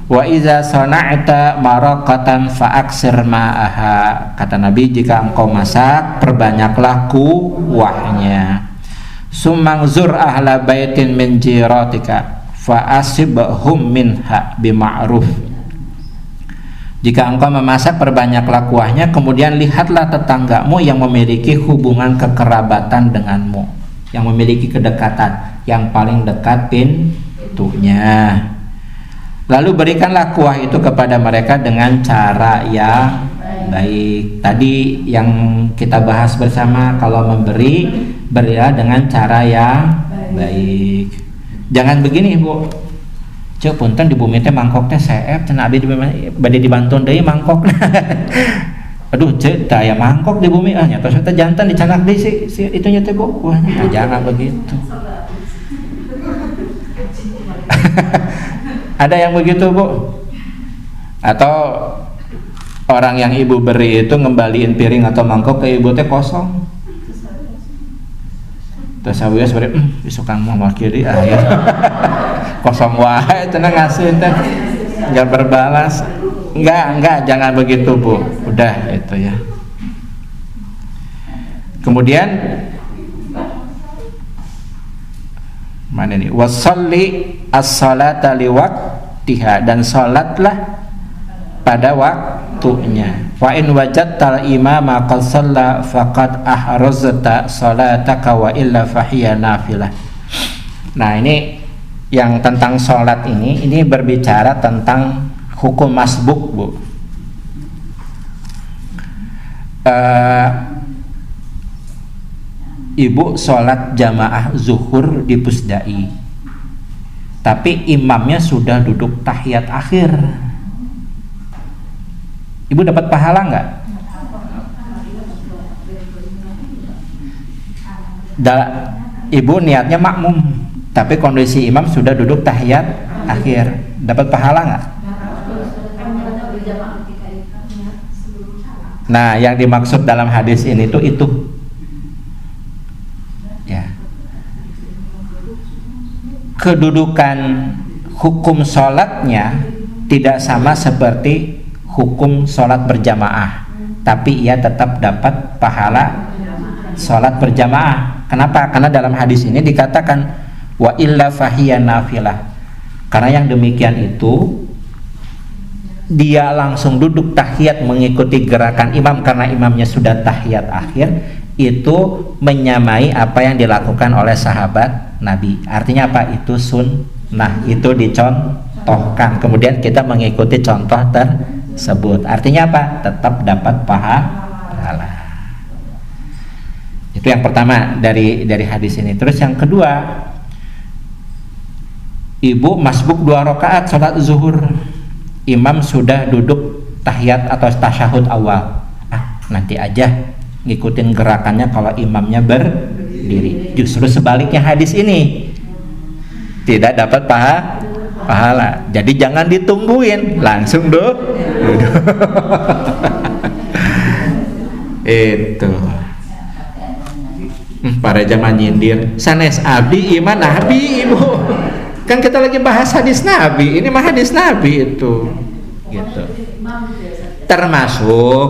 Wa iza sana'ta maraqatan fa'aksir ma'aha. Kata Nabi, jika engkau masak, perbanyaklah kuahnya. Sumangzur ahla baitin min jiratika fa'asibhum minha bima'ruf. Jika engkau memasak, perbanyaklah kuahnya, kemudian lihatlah tetanggamu yang memiliki hubungan kekerabatan denganmu, yang memiliki kedekatan, yang paling dekat pintunya. Lalu berikanlah kuah itu kepada mereka dengan cara yang baik. Tadi yang kita bahas bersama, kalau memberi, berilah dengan cara yang baik. Jangan begini Bu, cek punten di bumi teh mangkok teh seep, cenah abdi bade dibantu deui mangkok. Aduh cek teh aya mangkok di bumi, nya tos teh jantan dicanak deui si itunya teh Bu. Wah, jangan begitu. Ada yang begitu Bu? Atau orang yang ibu beri itu ngembaliin piring atau mangkok ke ibu teh kosong. Terus awias beri, isukan mah kiri ya. Kosong wae cenah ngasih teh. Enggak berbalas. Enggak, jangan begitu Bu. Udah itu ya. Kemudian mana nih? Wasalli as-salata liwaqtiha, dan salatlah pada waktunya. Wa in wajadtal imama qad shalla faqad ahrazta salataka wa illa fahiya nafilah. Nah, ini yang tentang salat ini berbicara tentang hukum masbuk Bu. Ibu sholat jamaah zuhur di Pusdai, tapi imamnya sudah duduk tahiyat akhir. Ibu dapat pahala nggak? Ibu niatnya makmum, tapi kondisi imam sudah duduk tahiyat akhir, dapat pahala nggak? Nah, yang dimaksud dalam hadis ini tuh itu. Kedudukan hukum sholatnya tidak sama seperti hukum sholat berjamaah, tapi ia tetap dapat pahala sholat berjamaah. Kenapa? Karena dalam hadis ini dikatakan wa illa fahiya nafilah. Karena yang demikian itu dia langsung duduk tahiyat mengikuti gerakan imam karena imamnya sudah tahiyat akhir, itu menyamai apa yang dilakukan oleh sahabat Nabi. Artinya apa? Itu sunnah, itu dicontohkan. Kemudian kita mengikuti contoh tersebut. Artinya apa? Tetap dapat pahala. Itu yang pertama dari hadis ini. Terus yang kedua, ibu masbuk 2 rakaat sholat zuhur, imam sudah duduk tahiyat atau tasyahud awal. Nanti aja ngikutin gerakannya kalau imamnya berdiri. Justru sebaliknya hadis ini tidak dapat pahala. Jadi jangan ditungguin, langsung duduk. Itu para jamaah nyindir sanes abdi iman nabi ibu. Kan kita lagi bahas hadis nabi, ini mah hadis nabi itu gitu. Termasuk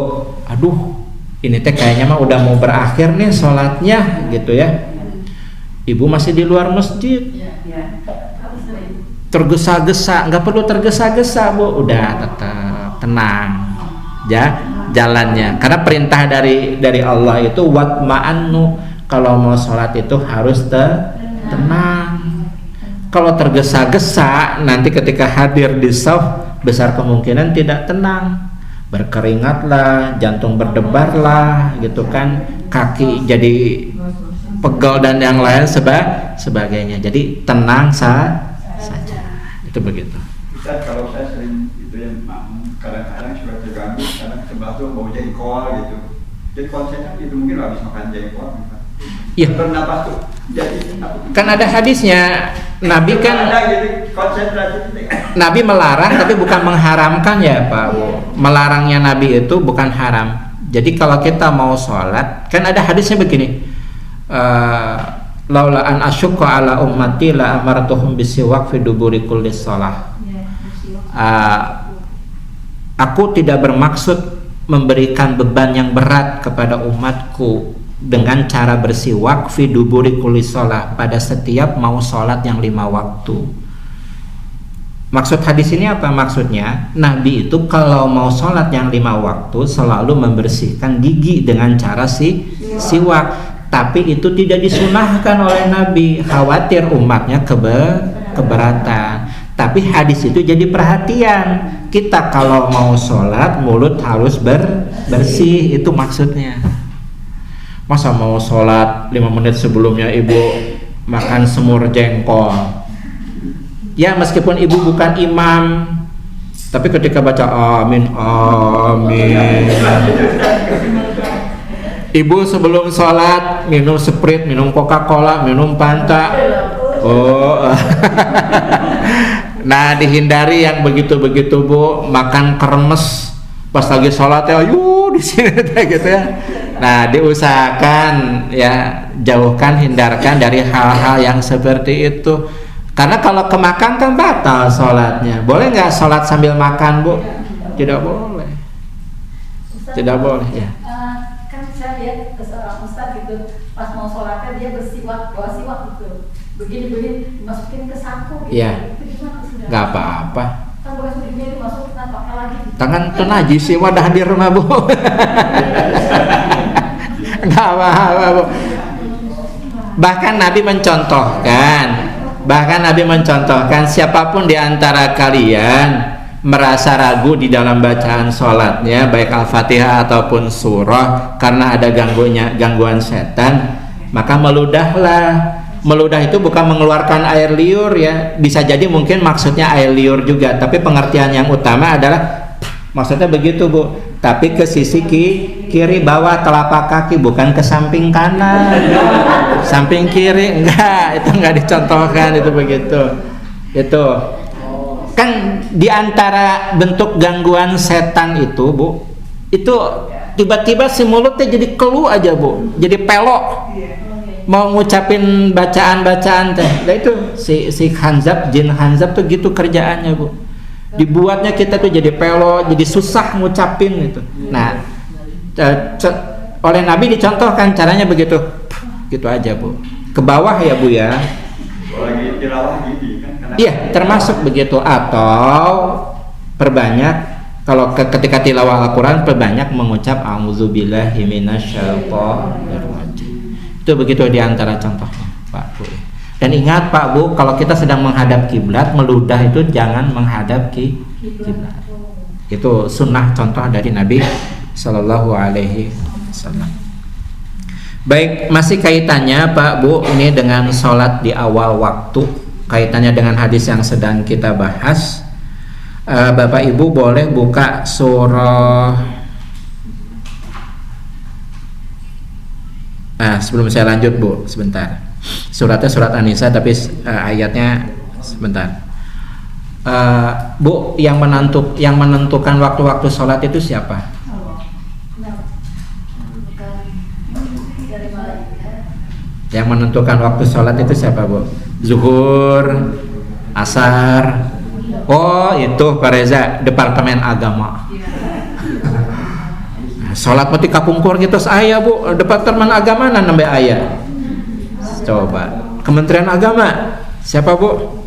ini teh kayaknya mah udah mau berakhir nih sholatnya gitu ya. Ibu masih di luar masjid, tergesa-gesa, nggak perlu tergesa-gesa Bu, udah tetap tenang ya jalannya. Karena perintah dari Allah itu watma'annu, kalau mau sholat itu harus tenang. Kalau tergesa-gesa nanti ketika hadir di shaf besar kemungkinan tidak tenang, berkeringatlah, jantung berdebarlah gitu kan, kaki jadi pegel dan yang lain sebagainya. Jadi tenang saja, itu begitu. Kalau saya jengkol gitu. Jadi konsepnya itu mungkin habis makan jengkol. Iya. Bernapas tuh. Jadi apa? Kan ada hadisnya, Nabi kan ada gitu konsentrasi. Nabi melarang tapi bukan mengharamkan ya Pak Bu. Melarangnya Nabi itu bukan haram. Jadi kalau kita mau sholat, kan ada hadisnya begini. Laula an asyqa ala ummati la amartuhum bisiwak fi duburi kulli shalah. Aku tidak bermaksud memberikan beban yang berat kepada umatku dengan cara bersiwak fi duburi kulli shalah, pada setiap mau sholat yang 5 waktu. Maksud hadis ini apa? Maksudnya Nabi itu kalau mau sholat yang 5 waktu selalu membersihkan gigi dengan cara siwak. Tapi itu tidak disunahkan oleh Nabi, khawatir umatnya keberatan. Tapi hadis itu jadi perhatian. Kita kalau mau sholat mulut harus bersih, itu maksudnya. Masa mau sholat 5 menit sebelumnya ibu makan semur jengkol? Ya meskipun ibu bukan imam, tapi ketika baca amin amin, ibu sebelum sholat minum Sprite, minum Coca-Cola, minum Fanta. Oh, nah dihindari yang begitu-begitu Bu, makan kremes pas lagi sholat ya, di sini gitu ya. Nah diusahakan ya jauhkan, hindarkan dari hal-hal yang seperti itu. Karena kalau kemakan kan batal sholatnya. Boleh nggak sholat sambil makan Bu? Tidak boleh. Tidak boleh ya. Kan saya lihat ke seorang ustaz gitu, pas mau sholatnya dia bersiwak, bawa siwak gitu, begini dimasukin ke saku gitu. Iya. Itu gimana sudah? Nggak apa-apa. Kan bekas begini dimasukin pakai lagi. Tangan tuh najis sih, wadah di rumah Bu. Nggak apa-apa Bu. Bahkan Nabi mencontohkan siapapun di antara kalian merasa ragu di dalam bacaan sholatnya, baik Al-Fatihah ataupun surah, karena ada gangguan setan, maka meludahlah. Meludah itu bukan mengeluarkan air liur ya, bisa jadi mungkin maksudnya air liur juga, tapi pengertian yang utama adalah maksudnya begitu Bu, tapi ke sisi kiri bawah telapak kaki, bukan ke samping kanan. Samping kiri enggak, itu enggak dicontohkan, itu begitu. Itu kan diantara bentuk gangguan setan itu Bu, itu tiba-tiba si mulutnya jadi keluh aja Bu, jadi pelok, mau ngucapin bacaan-bacaan teh. Nah itu si Hanzab, jin Hanzab tuh gitu kerjaannya Bu, dibuatnya kita tuh jadi pelok, jadi susah ngucapin itu. Nah oleh Nabi dicontohkan caranya begitu, gitu aja Bu, ke bawah ya Bu ya. Lagi tilawah gitu kan? Iya, termasuk begitu. Atau perbanyak kalau ketika tilawah Al-Quran, perbanyak mengucap a'udzubillahi minasyaitonir rajim. Itu begitu diantara contohnya Pak Bu. Dan ingat Pak Bu, kalau kita sedang menghadap kiblat, meludah itu jangan menghadap kiblat. Itu sunnah contoh dari Nabi Sallallahu Alaihi Wasallam. Baik, masih kaitannya Pak Bu ini dengan sholat di awal waktu, kaitannya dengan hadis yang sedang kita bahas. Bapak Ibu boleh buka surah. Sebelum saya lanjut Bu, sebentar. Suratnya surat An-Nisa tapi ayatnya sebentar. Bu, yang menentukan waktu-waktu sholat itu siapa? Yang menentukan waktu sholat itu siapa Bu? Zuhur, asar. Oh itu Pak Reza, Departemen Agama. Sholat mati kapungkur gitu saya Bu, Departemen Agama nambah ayah. Coba Kementerian Agama siapa Bu?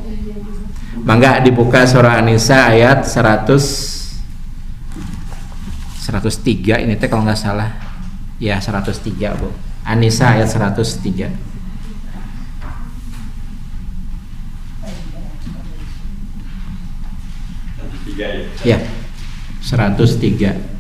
Mangga dibuka surah An-Nisa ayat 103 ini teh kalau nggak salah. Ya 103 Bu. An-Nisa ayat 103. Ya 103.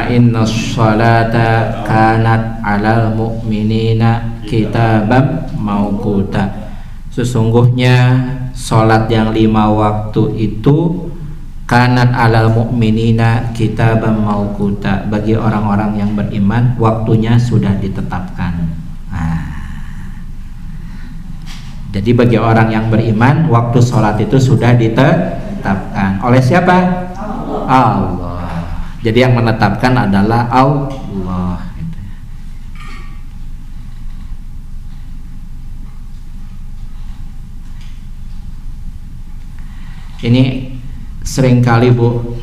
Inna sholata kanat alal mu'minina kitabam mauquta. Sesungguhnya sholat yang 5 waktu itu kanat alal mu'minina kitaban mauquta, bagi orang-orang yang beriman waktunya sudah ditetapkan. Jadi bagi orang yang beriman waktu sholat itu sudah ditetapkan oleh siapa? Allah. Jadi yang menetapkan adalah Allah. Ini seringkali Bu,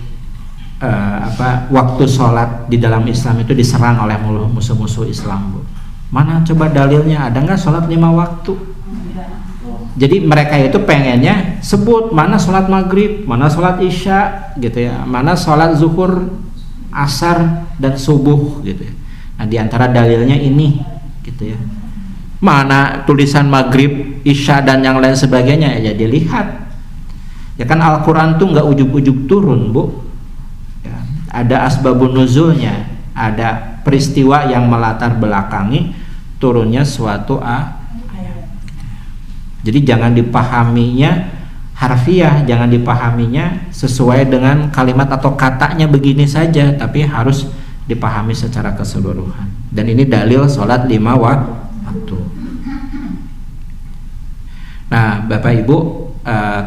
waktu sholat di dalam Islam itu diserang oleh musuh-musuh Islam Bu. Mana coba dalilnya, ada nggak sholat 5 waktu? Jadi mereka itu pengennya sebut mana sholat maghrib, mana sholat isya gitu ya, mana sholat zuhur, asar dan subuh gitu ya. Nah diantara dalilnya ini gitu ya. Mana tulisan maghrib, isya dan yang lain sebagainya ya dilihat. Ya kan Al-Quran tuh nggak ujug-ujug turun Bu ya, ada asbabun nuzulnya, ada peristiwa yang melatar belakangi turunnya suatu ayat. Jadi jangan dipahaminya harfiah, jangan dipahaminya sesuai dengan kalimat atau katanya begini saja, tapi harus dipahami secara keseluruhan. Dan ini dalil sholat 5 waktu. Nah Bapak Ibu,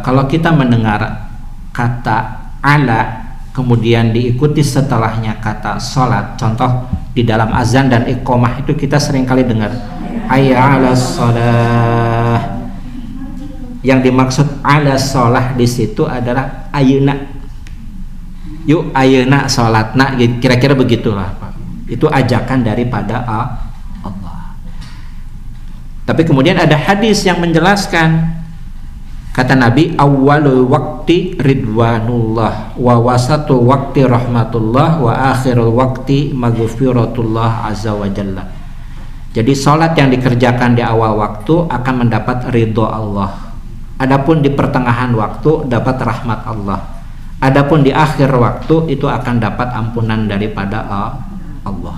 kalau kita mendengar kata ala kemudian diikuti setelahnya kata sholat, contoh di dalam azan dan iqomah itu kita seringkali dengar hayya ala sholah. Yang dimaksud ala sholah di situ adalah ayeuna, yuk ayeuna sholatna, kira-kira begitulah Pak. Itu ajakan daripada Allah. Tapi kemudian ada hadis yang menjelaskan. Kata Nabi, awwalul waqti ridwanullah wa wasatul waqti rahmatullah wa akhirul waqti maghfiratullah azza wa jalla. Jadi sholat yang dikerjakan di awal waktu akan mendapat ridho Allah. Adapun di pertengahan waktu dapat rahmat Allah. Adapun di akhir waktu itu akan dapat ampunan daripada Allah.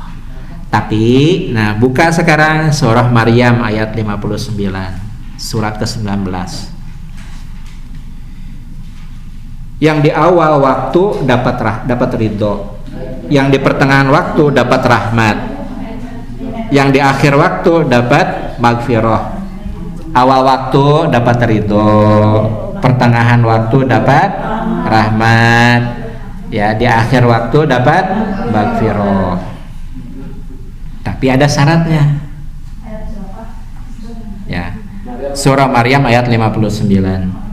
Tapi, nah buka sekarang surah Maryam ayat 59, surat ke-19. Yang di awal waktu dapat ridho, yang di pertengahan waktu dapat rahmat, yang di akhir waktu dapat maghfirah. Awal waktu dapat ridho, pertengahan waktu dapat rahmat, ya di akhir waktu dapat maghfirah. Tapi ada syaratnya. Ya. Surah Maryam ayat 59.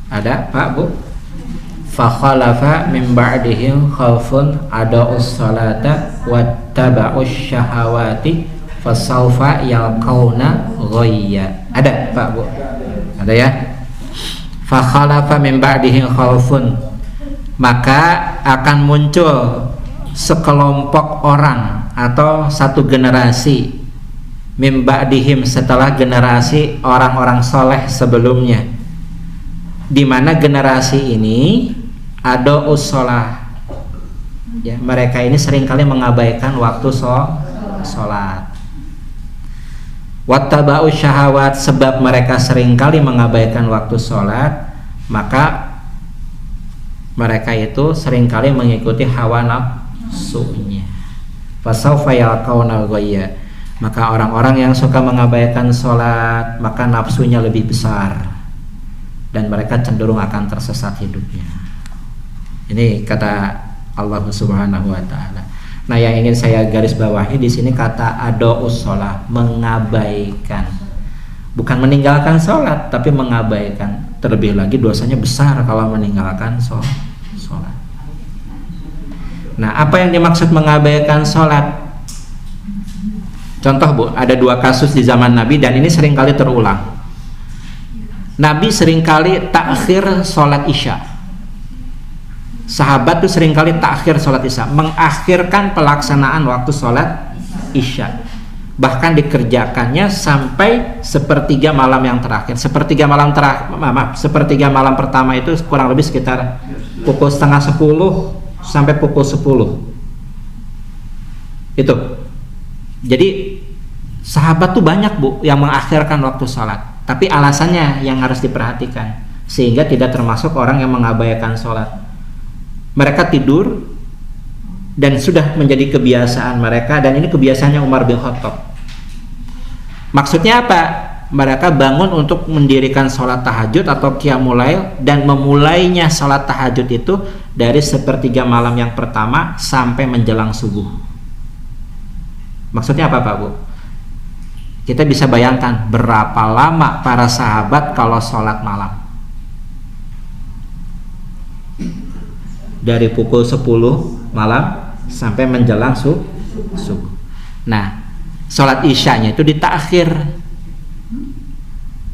Ada Pak Bu? Fakhalafa min ba'dihim khalfun ada'us salata wattaba'us syahawati fasawfa yalqauna ghayya. Ada Pak Bu? Ada ya? Fakhalafa min ba'dihim khalfun, maka akan muncul sekelompok orang atau satu generasi min ba'dihim setelah generasi orang-orang soleh sebelumnya, di mana generasi ini ada usolah, ya mereka ini seringkali mengabaikan waktu sholat. Wattaba'u syahawat, sebab mereka seringkali mengabaikan waktu sholat, maka mereka itu seringkali mengikuti hawa nafsunya. Fasawfa yalqauna ghayya, maka orang-orang yang suka mengabaikan sholat maka nafsunya lebih besar dan mereka cenderung akan tersesat hidupnya. Ini kata Allah Subhanahu wa taala. Nah, yang ingin saya garis bawahi di sini kata ada'us shalah, mengabaikan. Bukan meninggalkan sholat, tapi mengabaikan. Terlebih lagi dosanya besar kalau meninggalkan sholat. Nah, apa yang dimaksud mengabaikan sholat? Contoh Bu, ada 2 kasus di zaman Nabi dan ini seringkali terulang. Nabi seringkali takhir sholat isya. Sahabat tuh seringkali takhir sholat isya, mengakhirkan pelaksanaan waktu sholat isya. Bahkan dikerjakannya sampai sepertiga malam yang terakhir. Sepertiga malam pertama itu kurang lebih sekitar pukul 9:30 sampai pukul 10. Itu. Jadi sahabat tuh banyak Bu yang mengakhirkan waktu sholat, tapi alasannya yang harus diperhatikan sehingga tidak termasuk orang yang mengabaikan sholat. Mereka tidur dan sudah menjadi kebiasaan mereka, dan ini kebiasaannya Umar bin Khattab. Maksudnya apa? Mereka bangun untuk mendirikan sholat tahajud atau qiyamul lail, dan memulainya sholat tahajud itu dari sepertiga malam yang pertama sampai menjelang subuh. Maksudnya apa Pak Bu? Kita bisa bayangkan berapa lama para sahabat kalau sholat malam. Dari pukul 10 malam sampai menjelang subuh. Nah, sholat isyanya itu ditakhir.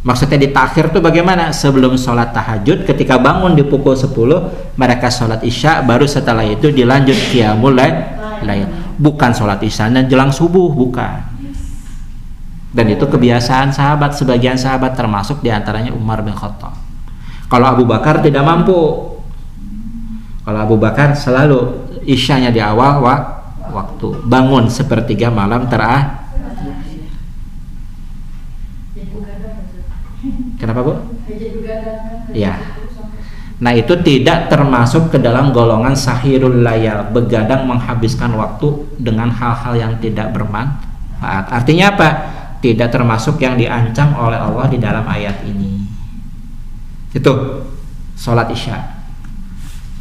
Maksudnya ditakhir itu bagaimana? Sebelum sholat tahajud, ketika bangun di pukul 10, mereka sholat isya, baru setelah itu dilanjut qiyamul lail. Bukan sholat isya dan jelang subuh, bukan. Dan itu kebiasaan sahabat, sebagian sahabat termasuk diantaranya Umar bin Khattab. Kalau Abu Bakar tidak mampu. Kalau Abu Bakar selalu isyanya di awal waktu, bangun sepertiga malam terakhir. Kenapa Bu? Ya. Nah itu tidak termasuk ke dalam golongan sahirul layal, begadang menghabiskan waktu dengan hal-hal yang tidak bermanfaat. Artinya apa? Tidak termasuk yang diancam oleh Allah di dalam ayat ini. Itu sholat isya.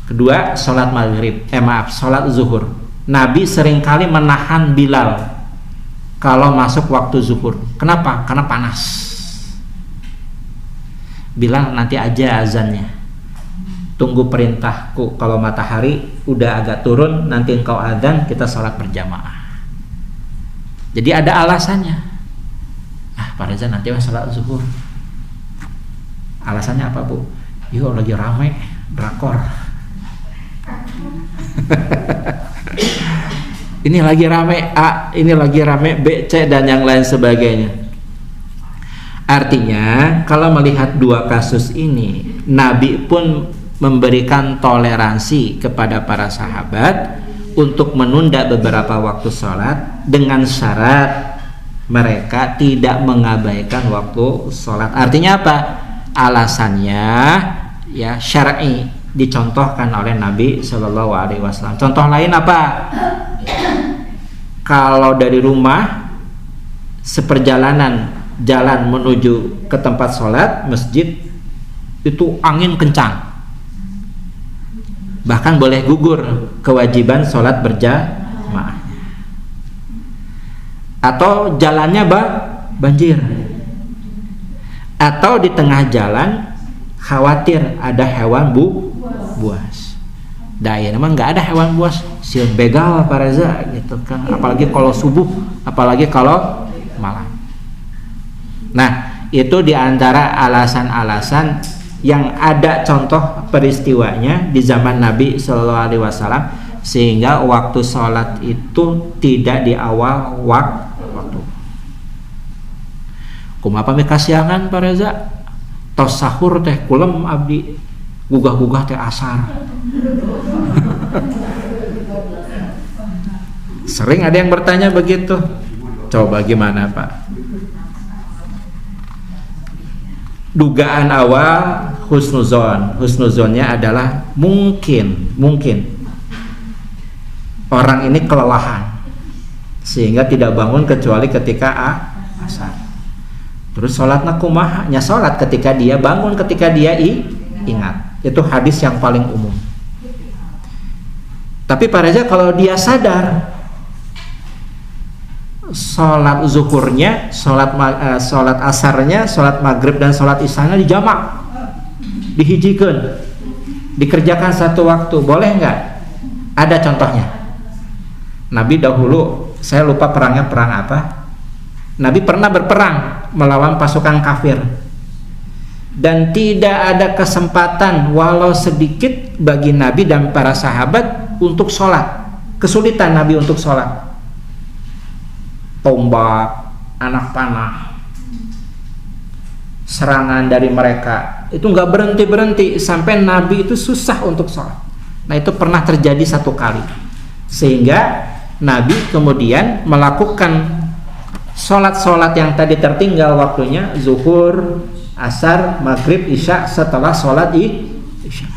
Kedua, sholat maghrib. Sholat zuhur. Nabi seringkali menahan Bilal kalau masuk waktu zuhur. Kenapa? Karena panas. Bilal nanti aja azannya. Tunggu perintahku, kalau matahari udah agak turun nanti engkau adzan, kita sholat berjamaah. Jadi ada alasannya. Pak Reza nanti sholat zuhur. Alasannya apa Bu? Yuk lagi rame drakor. Ini lagi rame A, ini lagi rame B, C, dan yang lain sebagainya. Artinya kalau melihat dua kasus ini, Nabi pun memberikan toleransi kepada para sahabat untuk menunda beberapa waktu sholat dengan syarat mereka tidak mengabaikan waktu sholat. Artinya apa? Alasannya ya syar'i, dicontohkan oleh Nabi Shallallahu Alaihi Wasallam. Contoh lain apa? Kalau dari rumah seperjalanan jalan menuju ke tempat sholat masjid itu angin kencang, bahkan boleh gugur kewajiban sholat berjamaah. Atau jalannya banjir, atau di tengah jalan khawatir ada hewan buas. Daya memang nggak ada hewan buas, siun begal Pak Reza gitu kan. Apalagi kalau subuh, apalagi kalau malam. Nah itu diantara alasan-alasan yang ada contoh peristiwanya di zaman Nabi Shallallahu Alaihi Wasallam, sehingga waktu sholat itu tidak di awal waktu. Kumaha pami kasiangan Pak Reza, tos sahur teh kulem abdi gugah-gugah teh asar. Sering ada yang bertanya begitu. Coba gimana Pak? Dugaan awal husnuzon. Husnuzonnya adalah mungkin orang ini kelelahan sehingga tidak bangun kecuali ketika asar. Terus sholatnya kumaha? Nya sholat ketika dia bangun, ketika dia ingat. Itu hadis yang paling umum. Tapi Pak Reza kalau dia sadar sholat zuhurnya, sholat asarnya, sholat maghrib dan sholat isyanya dijamak, dihijikeun, dikerjakan satu waktu, boleh nggak? Ada contohnya. Nabi dahulu, saya lupa perangnya perang apa. Nabi pernah berperang melawan pasukan kafir, dan tidak ada kesempatan walau sedikit bagi Nabi dan para sahabat untuk sholat. Kesulitan Nabi untuk sholat. Tombak, anak panah, serangan dari mereka itu nggak berhenti sampai Nabi itu susah untuk sholat. Nah itu pernah terjadi 1 kali, sehingga Nabi kemudian melakukan sholat-sholat yang tadi tertinggal waktunya, zuhur, asar, maghrib, isya, setelah sholat isya.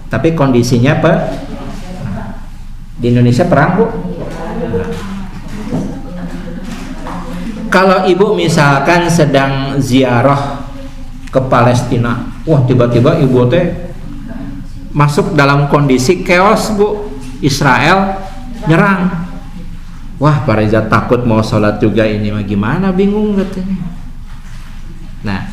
Tapi kondisinya di Indonesia perang, Bu. Kalau ibu misalkan sedang ziarah ke Palestina, wah tiba-tiba ibu teh masuk dalam kondisi chaos, Bu. Israel nyerang. Wah, Pak Reza takut mau sholat juga ini, mah gimana, bingung katanya. Nah,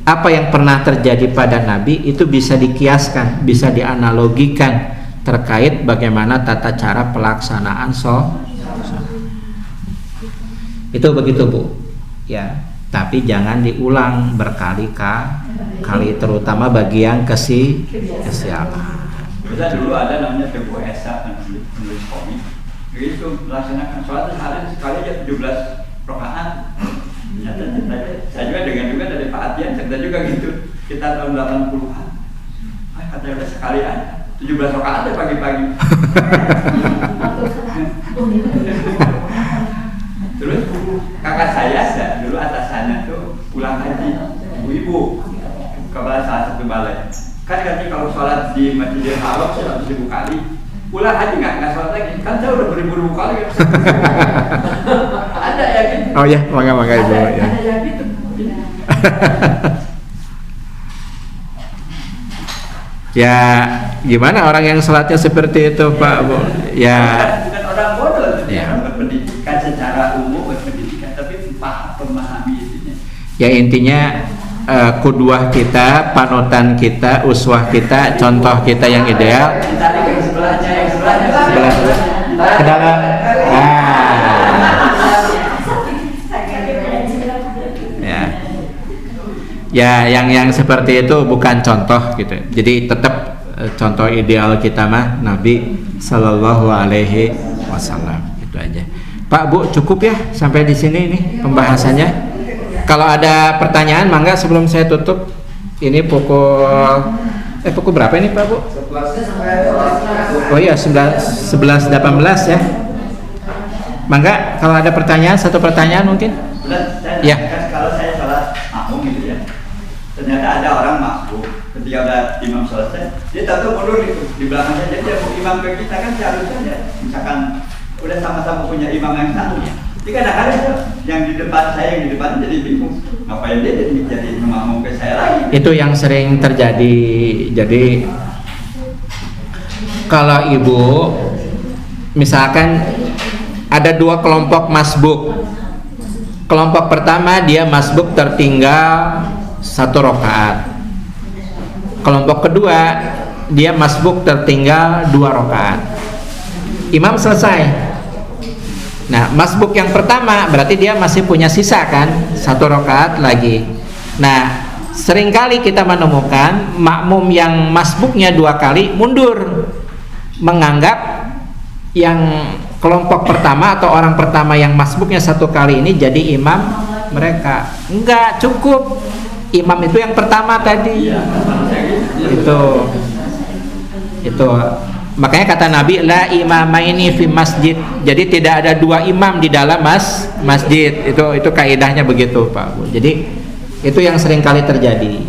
apa yang pernah terjadi pada Nabi itu bisa dikiaskan, bisa dianalogikan terkait bagaimana tata cara pelaksanaan sholat. Itu begitu, Bu. Ya, tapi jangan diulang berkali-kali, terutama bagi yang kesiapan. Kita dulu ada namanya Teguh Esa, penulis komik. Begitu melaksanakan sholat sehari sekali aja 17 rakaat. Saya juga dengar juga dari Pak Atian, cerita juga gitu. Kita tahun 80-an. Katanya udah sekali aja 17 rakaat ya pagi-pagi. Terus kakak saya dulu atasannya tuh pulang haji, ibu-ibu kepala salah satu balai. Kan katanya kalau sholat di Masjidil Haram 100.000 kali, pulang haji nggak sholat lagi. Kan saya udah beribu-ribu kali. Ada ya gitu. Oh ya, mangga ibu. Ada yang gitu. Ya, gimana orang yang sholatnya seperti itu, Pak, Bu? Ya. Bukan orang bodoh, Ya. orang berpendidikan secara umum berpendidikan, tapi memahami itunya. Ya intinya kuduah kita, panutan kita, uswah kita, contoh kita yang ideal. Tarik yang sebelahnya. Ke dalam. Ya, yang seperti itu bukan contoh gitu. Jadi tetap contoh ideal kita mah Nabi Sallallahu Alaihi Wasallam. Itu aja. Pak, Bu, cukup ya sampai di sini nih pembahasannya. Kalau ada pertanyaan, mangga sebelum saya tutup. Ini pukul berapa ini, Pak, Bu? 11. Oh iya, 11.18 ya. Mangga, kalau ada pertanyaan, satu pertanyaan mungkin. Ya. Kalau saya sholat makmum gitu ya, ternyata ada orang makmum ketika udah imam selesai, dia tahu mundur di belakang saja, dia mau imam ke kita kan seharusnya ya, misalkan udah sama-sama punya imam yang satu ya. Jadi kadang-kadang yang di depan saya, yang di depan jadi bingung, ngapain dia jadi makmum ke saya lagi? Itu yang sering terjadi. Jadi kalau ibu misalkan ada 2 kelompok masbuk. Kelompok pertama dia masbuk tertinggal 1 rakaat. Kelompok kedua dia masbuk tertinggal 2 rakaat. Imam selesai. Nah, masbuk yang pertama berarti dia masih punya sisa kan 1 rakaat lagi. Nah, seringkali kita menemukan makmum yang masbuknya 2 kali mundur, menganggap yang kelompok pertama atau orang pertama yang masbuknya 1 kali ini jadi imam mereka. Enggak cukup, imam itu yang pertama tadi. Itu makanya kata Nabi, la imamaini fi masjid. Jadi tidak ada 2 imam di dalam masjid. Itu kaidahnya begitu, Pak. Jadi itu yang sering kali terjadi.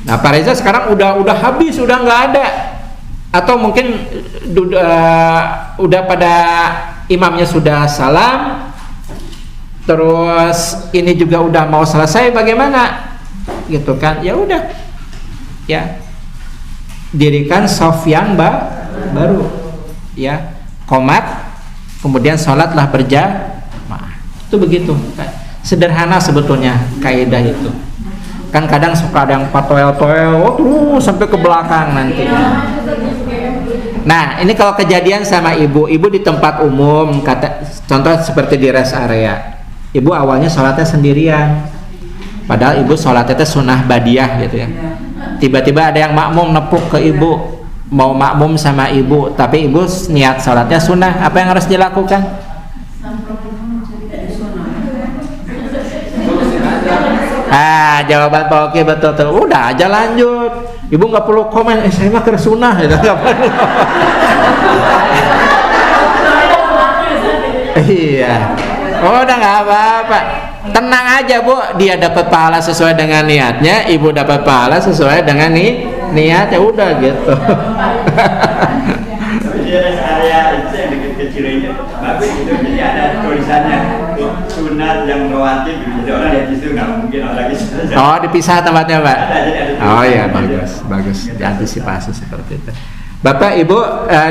Nah, Pak Reza sekarang udah habis, udah nggak ada. Atau mungkin udah pada imamnya sudah salam, terus ini juga udah mau selesai, bagaimana gitu kan? Ya udah, ya dirikan shaf yang baru, ya komat, kemudian sholatlah berjamaah. Itu begitu, sederhana sebetulnya kaidah itu. Kan kadang suka ada yang patoel-toel, terus sampai ke belakang nanti. Nah, ini kalau kejadian sama ibu di tempat umum, contoh seperti di rest area. Ibu awalnya sholatnya sendirian, padahal ibu sholatnya itu sunnah badiah gitu ya. Tiba-tiba ada yang makmum nepuk ke ibu, mau makmum sama ibu, tapi ibu niat sholatnya sunnah. Apa yang harus dilakukan? Jawaban Pak Oki betul. Udah aja lanjut. Ibu nggak perlu komen, saya mah kersunah gitu. Nggak perlu. Iya. Oh, udah nggak apa-apa. Tenang aja Bu, dia dapat pahala sesuai dengan niatnya, ibu dapat pahala sesuai dengan niatnya, udah gitu. Tapi di area itu yang dekat ke Cirende bagus gitu, jadi ada tulisannya sunat yang rawatib gitu. Jadi orang lihat di situ nggak mungkin orang lagi saja. Oh, dipisah tempatnya Pak. Ada, jadi ada Oh ya, tulisannya. bagus, diantisipasi seperti itu. Bapak Ibu,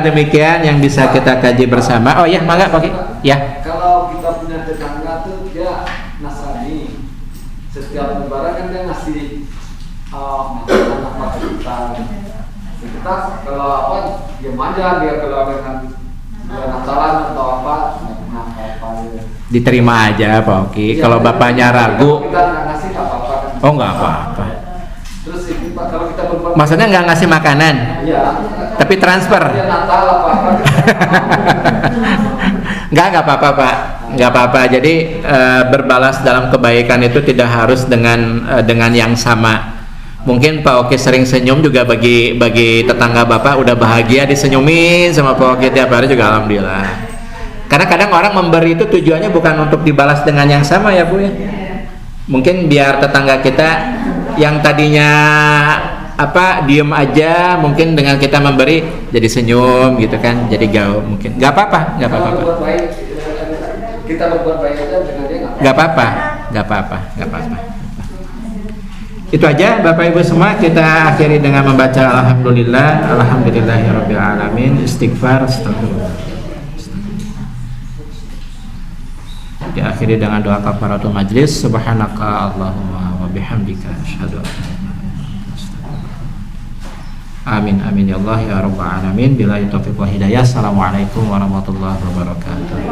demikian yang bisa kita kaji bersama. Oh ya, mangga Pak. Ya. Kalau kita punya tetangga tuh dia Nasrani, setiap lebaran kan dia ngasih makanan apa ke kita. Kita kalau apa diam aja, dia kalau dengan Natalan atau apa apa ya. Diterima aja Pak Oki. Kalau bapaknya ragu, Kita nggak ngasih nggak apa-apa kan. oh nggak apa-apa. Terus ini Pak, kalau kita berbuat Maksudnya nggak ngasih makanan, iya, tapi transfer. dia Natal apa-apa. Nggak apa-apa Pak, nggak apa-apa. Jadi berbalas dalam kebaikan itu tidak harus dengan yang sama. Mungkin Pak Oki sering senyum juga bagi tetangga Bapak udah bahagia disenyumin sama Pak Oki tiap hari juga alhamdulillah. Karena kadang orang memberi itu tujuannya bukan untuk dibalas dengan yang sama ya Bu ya. Mungkin biar tetangga kita yang tadinya diem aja, mungkin dengan kita memberi jadi senyum gitu kan, jadi gaul mungkin. Nggak apa-apa Kalau Pak. berbuat baik, kita berbuat baik aja dengan dia Nggak apa-apa. Itu aja Bapak Ibu semua, kita akhiri dengan membaca alhamdulillahirabbil alamin, istighfar, astagfirullah. Diakhiri dengan doa kafaratul majlis, subhanaka Allahumma wa bihamdika asyhadu an la ilaha illa anta. Amin ya Allah ya rabbal alamin. Billahi taufiq wa hidayah. Assalamualaikum warahmatullahi wabarakatuh.